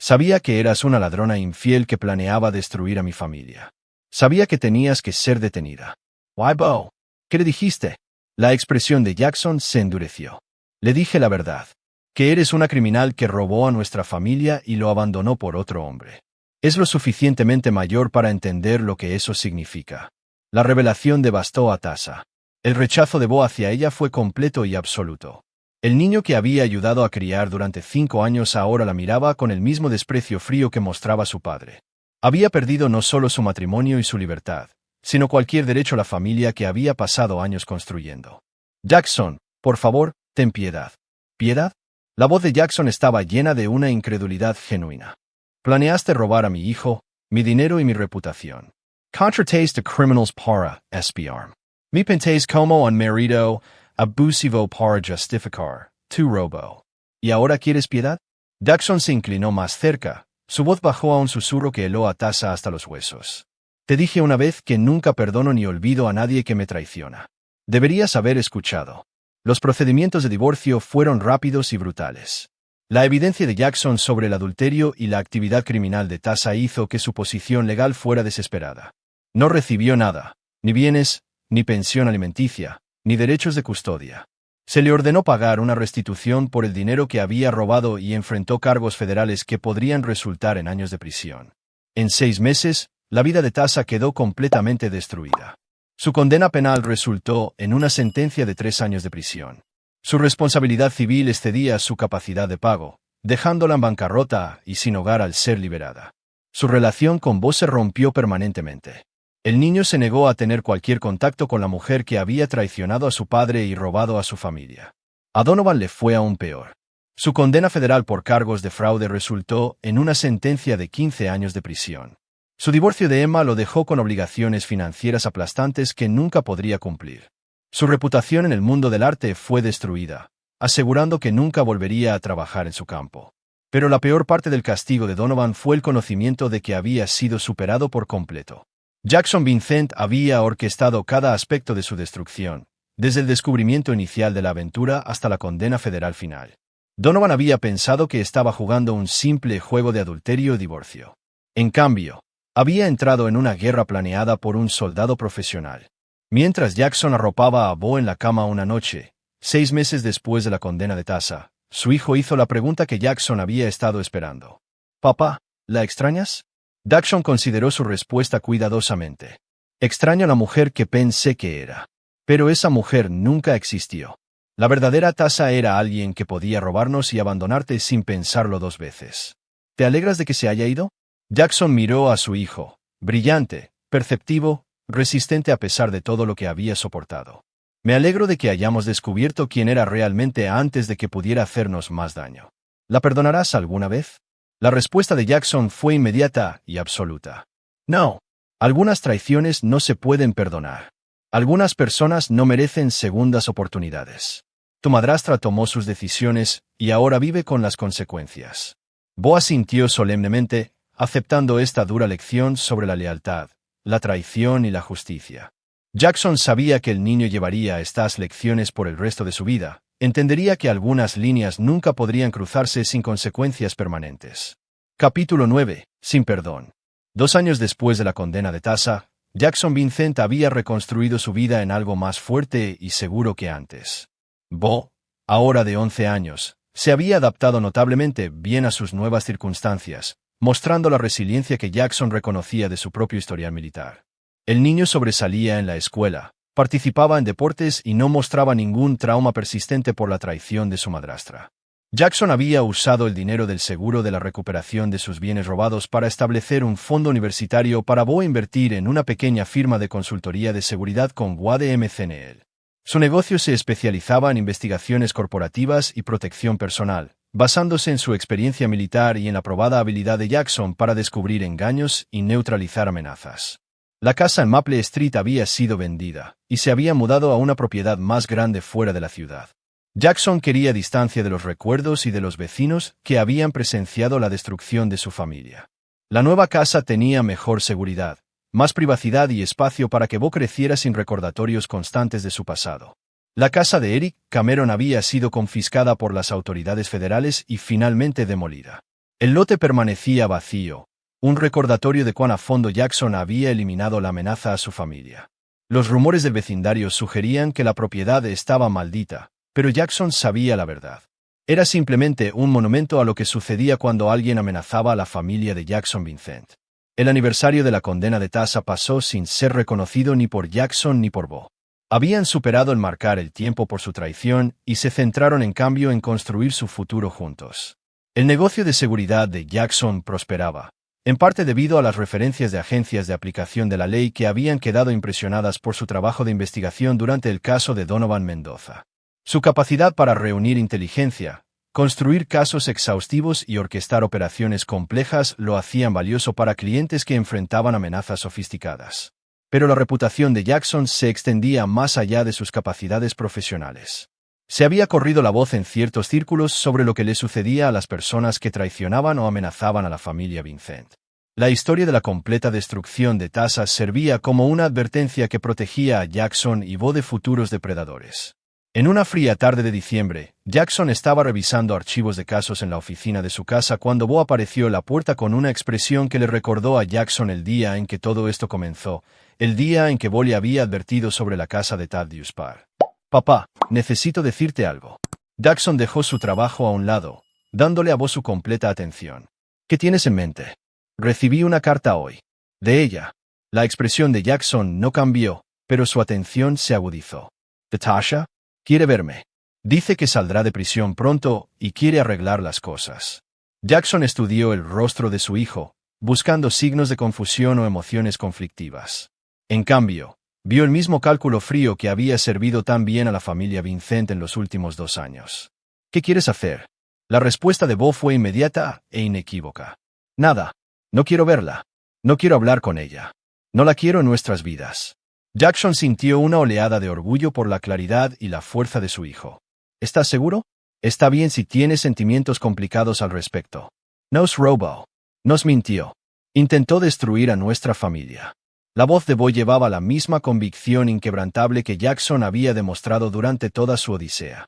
«Sabía que eras una ladrona infiel que planeaba destruir a mi familia. Sabía que tenías que ser detenida». «Why, Bo? ¿Qué le dijiste?» La expresión de Jackson se endureció. «Le dije la verdad. Que eres una criminal que robó a nuestra familia y lo abandonó por otro hombre. Es lo suficientemente mayor para entender lo que eso significa». La revelación devastó a Tasha. El rechazo de Bo hacia ella fue completo y absoluto. El niño que había ayudado a criar durante 5 años ahora la miraba con el mismo desprecio frío que mostraba su padre. Había perdido no solo su matrimonio y su libertad, sino cualquier derecho a la familia que había pasado años construyendo. «Jackson, por favor, ten piedad». «¿Piedad?». La voz de Jackson estaba llena de una incredulidad genuina. «Planeaste robar a mi hijo, mi dinero y mi reputación. Contrataste a criminals para espiar. Me pentéis como un marido abusivo para justificar tu robo. ¿Y ahora quieres piedad?». Jackson se inclinó más cerca, su voz bajó a un susurro que heló a Tasha hasta los huesos. «Te dije una vez que nunca perdono ni olvido a nadie que me traiciona. Deberías haber escuchado». Los procedimientos de divorcio fueron rápidos y brutales. La evidencia de Jackson sobre el adulterio y la actividad criminal de Tasa hizo que su posición legal fuera desesperada. No recibió nada, ni bienes, ni pensión alimenticia, ni derechos de custodia. Se le ordenó pagar una restitución por el dinero que había robado y enfrentó cargos federales que podrían resultar en años de prisión. En 6 meses, la vida de Tasa quedó completamente destruida. Su condena penal resultó en una sentencia de 3 años de prisión. Su responsabilidad civil excedía su capacidad de pago, dejándola en bancarrota y sin hogar al ser liberada. Su relación con Bo se rompió permanentemente. El niño se negó a tener cualquier contacto con la mujer que había traicionado a su padre y robado a su familia. A Donovan le fue aún peor. Su condena federal por cargos de fraude resultó en una sentencia de 15 años de prisión. Su divorcio de Emma lo dejó con obligaciones financieras aplastantes que nunca podría cumplir. Su reputación en el mundo del arte fue destruida, asegurando que nunca volvería a trabajar en su campo. Pero la peor parte del castigo de Donovan fue el conocimiento de que había sido superado por completo. Jackson Vincent había orquestado cada aspecto de su destrucción, desde el descubrimiento inicial de la aventura hasta la condena federal final. Donovan había pensado que estaba jugando un simple juego de adulterio y divorcio. En cambio, había entrado en una guerra planeada por un soldado profesional. Mientras Jackson arropaba a Bo en la cama una noche, 6 meses después de la condena de Tasa, su hijo hizo la pregunta que Jackson había estado esperando. «Papá, ¿la extrañas?» Jackson consideró su respuesta cuidadosamente. «Extraño a la mujer que pensé que era. Pero esa mujer nunca existió. La verdadera Tasa era alguien que podía robarnos y abandonarte sin pensarlo 2 veces. ¿Te alegras de que se haya ido?» Jackson miró a su hijo, brillante, perceptivo, resistente a pesar de todo lo que había soportado. «Me alegro de que hayamos descubierto quién era realmente antes de que pudiera hacernos más daño. ¿La perdonarás alguna vez?» La respuesta de Jackson fue inmediata y absoluta. «No. Algunas traiciones no se pueden perdonar. Algunas personas no merecen segundas oportunidades. Tu madrastra tomó sus decisiones y ahora vive con las consecuencias». Bo asintió solemnemente, aceptando esta dura lección sobre la lealtad, la traición y la justicia. Jackson sabía que el niño llevaría estas lecciones por el resto de su vida. Entendería que algunas líneas nunca podrían cruzarse sin consecuencias permanentes. Capítulo 9. Sin perdón. 2 años después de la condena de Tasa, Jackson Vincent había reconstruido su vida en algo más fuerte y seguro que antes. Bo, ahora de 11 años, se había adaptado notablemente bien a sus nuevas circunstancias, mostrando la resiliencia que Jackson reconocía de su propio historial militar. El niño sobresalía en la escuela, participaba en deportes y no mostraba ningún trauma persistente por la traición de su madrastra. Jackson había usado el dinero del seguro de la recuperación de sus bienes robados para establecer un fondo universitario para Bo invertir en una pequeña firma de consultoría de seguridad con Wade McNeil. Su negocio se especializaba en investigaciones corporativas y protección personal, basándose en su experiencia militar y en la probada habilidad de Jackson para descubrir engaños y neutralizar amenazas. La casa en Maple Street había sido vendida, y se había mudado a una propiedad más grande fuera de la ciudad. Jackson quería distancia de los recuerdos y de los vecinos que habían presenciado la destrucción de su familia. La nueva casa tenía mejor seguridad, más privacidad y espacio para que Bo creciera sin recordatorios constantes de su pasado. La casa de Eric Cameron había sido confiscada por las autoridades federales y finalmente demolida. El lote permanecía vacío, un recordatorio de cuán a fondo Jackson había eliminado la amenaza a su familia. Los rumores del vecindario sugerían que la propiedad estaba maldita, pero Jackson sabía la verdad. Era simplemente un monumento a lo que sucedía cuando alguien amenazaba a la familia de Jackson Vincent. El aniversario de la condena de Tasa pasó sin ser reconocido ni por Jackson ni por Bo. Habían superado el marcar el tiempo por su traición y se centraron en cambio en construir su futuro juntos. El negocio de seguridad de Jackson prosperaba, en parte debido a las referencias de agencias de aplicación de la ley que habían quedado impresionadas por su trabajo de investigación durante el caso de Donovan Mendoza. Su capacidad para reunir inteligencia, construir casos exhaustivos y orquestar operaciones complejas lo hacían valioso para clientes que enfrentaban amenazas sofisticadas. Pero la reputación de Jackson se extendía más allá de sus capacidades profesionales. Se había corrido la voz en ciertos círculos sobre lo que le sucedía a las personas que traicionaban o amenazaban a la familia Vincent. La historia de la completa destrucción de Tasa servía como una advertencia que protegía a Jackson y Bo de futuros depredadores. En una fría tarde de diciembre, Jackson estaba revisando archivos de casos en la oficina de su casa cuando Bo apareció en la puerta con una expresión que le recordó a Jackson el día en que todo esto comenzó, el día en que Bo le había advertido sobre la casa de Thaddeus Parr. «Papá, necesito decirte algo». Jackson dejó su trabajo a un lado, dándole a Bo su completa atención. «¿Qué tienes en mente?» «Recibí una carta hoy. De ella». La expresión de Jackson no cambió, pero su atención se agudizó. «¿De Tasha? Quiere verme. Dice que saldrá de prisión pronto y quiere arreglar las cosas». Jackson estudió el rostro de su hijo, buscando signos de confusión o emociones conflictivas. En cambio, vio el mismo cálculo frío que había servido tan bien a la familia Vincent en los últimos 2 años. «¿Qué quieres hacer?» La respuesta de Bo fue inmediata e inequívoca. «Nada. No quiero verla. No quiero hablar con ella. No la quiero en nuestras vidas». Jackson sintió una oleada de orgullo por la claridad y la fuerza de su hijo. «¿Estás seguro? Está bien si tienes sentimientos complicados al respecto. Nos robó. Nos mintió. Intentó destruir a nuestra familia». La voz de Bo llevaba la misma convicción inquebrantable que Jackson había demostrado durante toda su odisea.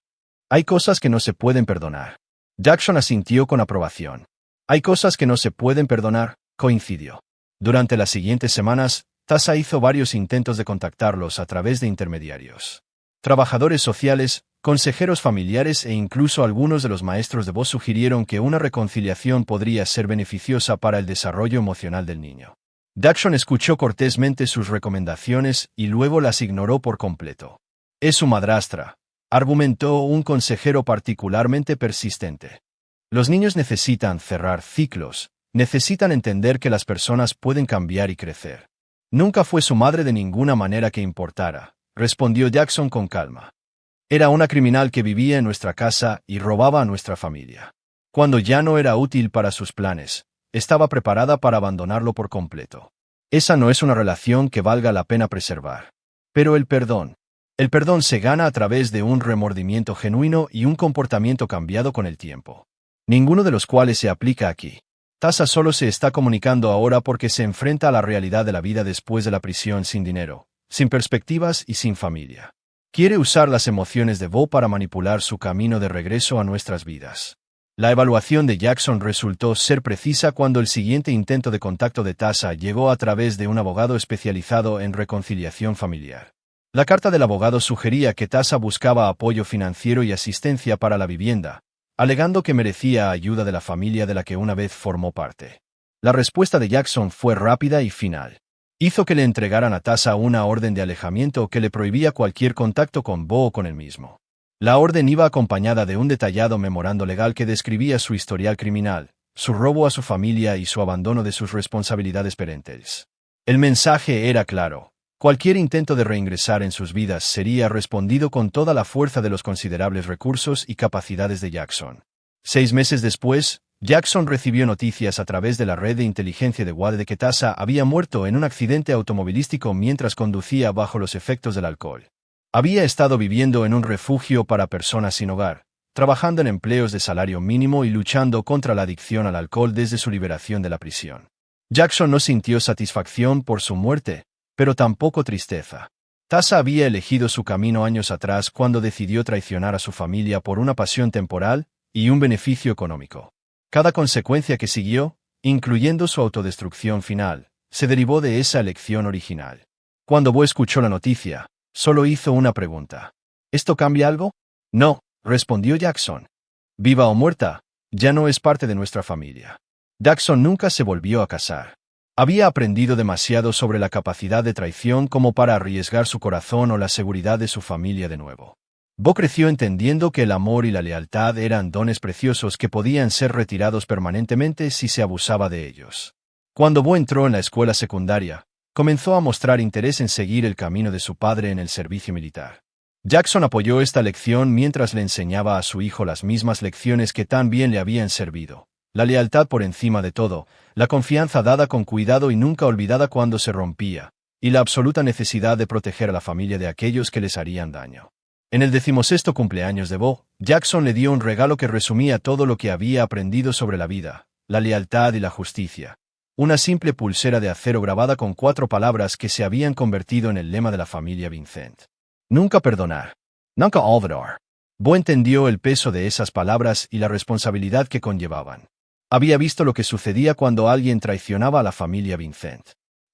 «Hay cosas que no se pueden perdonar». Jackson asintió con aprobación. «Hay cosas que no se pueden perdonar», coincidió. Durante las siguientes semanas, Tasha hizo varios intentos de contactarlos a través de intermediarios. Trabajadores sociales, consejeros familiares e incluso algunos de los maestros de Bo sugirieron que una reconciliación podría ser beneficiosa para el desarrollo emocional del niño. Jackson escuchó cortésmente sus recomendaciones y luego las ignoró por completo. «Es su madrastra», argumentó un consejero particularmente persistente. «Los niños necesitan cerrar ciclos, necesitan entender que las personas pueden cambiar y crecer». «Nunca fue su madre de ninguna manera que importara», respondió Jackson con calma. «Era una criminal que vivía en nuestra casa y robaba a nuestra familia. Cuando ya no era útil para sus planes, estaba preparada para abandonarlo por completo. Esa no es una relación que valga la pena preservar. Pero el perdón se gana a través de un remordimiento genuino y un comportamiento cambiado con el tiempo. Ninguno de los cuales se aplica aquí. Tasha solo se está comunicando ahora porque se enfrenta a la realidad de la vida después de la prisión sin dinero, sin perspectivas y sin familia. Quiere usar las emociones de Bo para manipular su camino de regreso a nuestras vidas». La evaluación de Jackson resultó ser precisa cuando el siguiente intento de contacto de Tasha llegó a través de un abogado especializado en reconciliación familiar. La carta del abogado sugería que Tasha buscaba apoyo financiero y asistencia para la vivienda, alegando que merecía ayuda de la familia de la que una vez formó parte. La respuesta de Jackson fue rápida y final. Hizo que le entregaran a Tasha una orden de alejamiento que le prohibía cualquier contacto con Bo o con él mismo. La orden iba acompañada de un detallado memorando legal que describía su historial criminal, su robo a su familia y su abandono de sus responsabilidades parentales. El mensaje era claro. Cualquier intento de reingresar en sus vidas sería respondido con toda la fuerza de los considerables recursos y capacidades de Jackson. 6 meses después, Jackson recibió noticias a través de la red de inteligencia de Wade de que Tasha había muerto en un accidente automovilístico mientras conducía bajo los efectos del alcohol. Había estado viviendo en un refugio para personas sin hogar, trabajando en empleos de salario mínimo y luchando contra la adicción al alcohol desde su liberación de la prisión. Jackson no sintió satisfacción por su muerte, pero tampoco tristeza. Tasha había elegido su camino años atrás cuando decidió traicionar a su familia por una pasión temporal y un beneficio económico. Cada consecuencia que siguió, incluyendo su autodestrucción final, se derivó de esa elección original. Cuando Bo escuchó la noticia, solo hizo una pregunta. ¿Esto cambia algo? No, respondió Jackson. Viva o muerta, ya no es parte de nuestra familia. Jackson nunca se volvió a casar. Había aprendido demasiado sobre la capacidad de traición como para arriesgar su corazón o la seguridad de su familia de nuevo. Bo creció entendiendo que el amor y la lealtad eran dones preciosos que podían ser retirados permanentemente si se abusaba de ellos. Cuando Bo entró en la escuela secundaria, comenzó a mostrar interés en seguir el camino de su padre en el servicio militar. Jackson apoyó esta lección mientras le enseñaba a su hijo las mismas lecciones que tan bien le habían servido. La lealtad por encima de todo, la confianza dada con cuidado y nunca olvidada cuando se rompía, y la absoluta necesidad de proteger a la familia de aquellos que les harían daño. En el 16º cumpleaños de Bo, Jackson le dio un regalo que resumía todo lo que había aprendido sobre la vida, la lealtad y la justicia. Una simple pulsera de acero grabada con 4 palabras que se habían convertido en el lema de la familia Vincent. Nunca perdonar. Nunca olvidar. Bo entendió el peso de esas palabras y la responsabilidad que conllevaban. Había visto lo que sucedía cuando alguien traicionaba a la familia Vincent.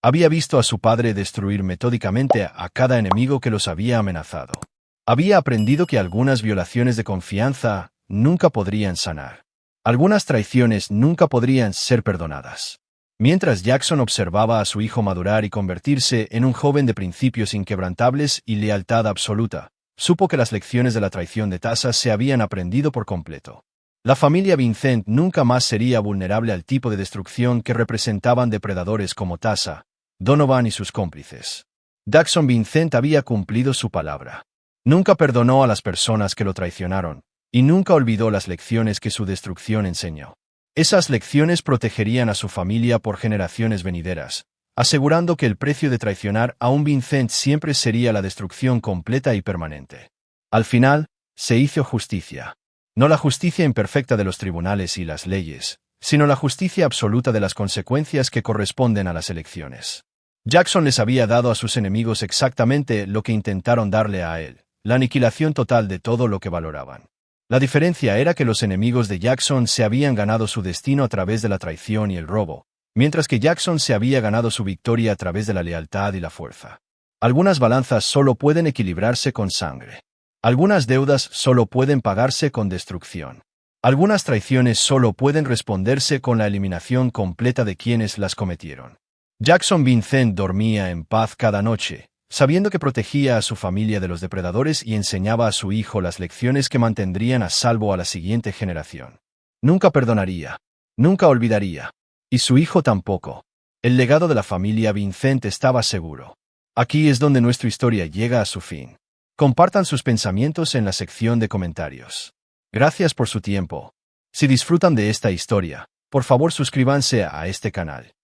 Había visto a su padre destruir metódicamente a cada enemigo que los había amenazado. Había aprendido que algunas violaciones de confianza nunca podrían sanar. Algunas traiciones nunca podrían ser perdonadas. Mientras Jackson observaba a su hijo madurar y convertirse en un joven de principios inquebrantables y lealtad absoluta, supo que las lecciones de la traición de Tasa se habían aprendido por completo. La familia Vincent nunca más sería vulnerable al tipo de destrucción que representaban depredadores como Tasa, Donovan y sus cómplices. Jackson Vincent había cumplido su palabra. Nunca perdonó a las personas que lo traicionaron, y nunca olvidó las lecciones que su destrucción enseñó. Esas lecciones protegerían a su familia por generaciones venideras, asegurando que el precio de traicionar a un Vincent siempre sería la destrucción completa y permanente. Al final, se hizo justicia. No la justicia imperfecta de los tribunales y las leyes, sino la justicia absoluta de las consecuencias que corresponden a las elecciones. Jackson les había dado a sus enemigos exactamente lo que intentaron darle a él, la aniquilación total de todo lo que valoraban. La diferencia era que los enemigos de Jackson se habían ganado su destino a través de la traición y el robo, mientras que Jackson se había ganado su victoria a través de la lealtad y la fuerza. Algunas balanzas solo pueden equilibrarse con sangre. Algunas deudas solo pueden pagarse con destrucción. Algunas traiciones solo pueden responderse con la eliminación completa de quienes las cometieron. Jackson Vincent dormía en paz cada noche, sabiendo que protegía a su familia de los depredadores y enseñaba a su hijo las lecciones que mantendrían a salvo a la siguiente generación. Nunca perdonaría. Nunca olvidaría. Y su hijo tampoco. El legado de la familia Vincent estaba seguro. Aquí es donde nuestra historia llega a su fin. Compartan sus pensamientos en la sección de comentarios. Gracias por su tiempo. Si disfrutan de esta historia, por favor suscríbanse a este canal.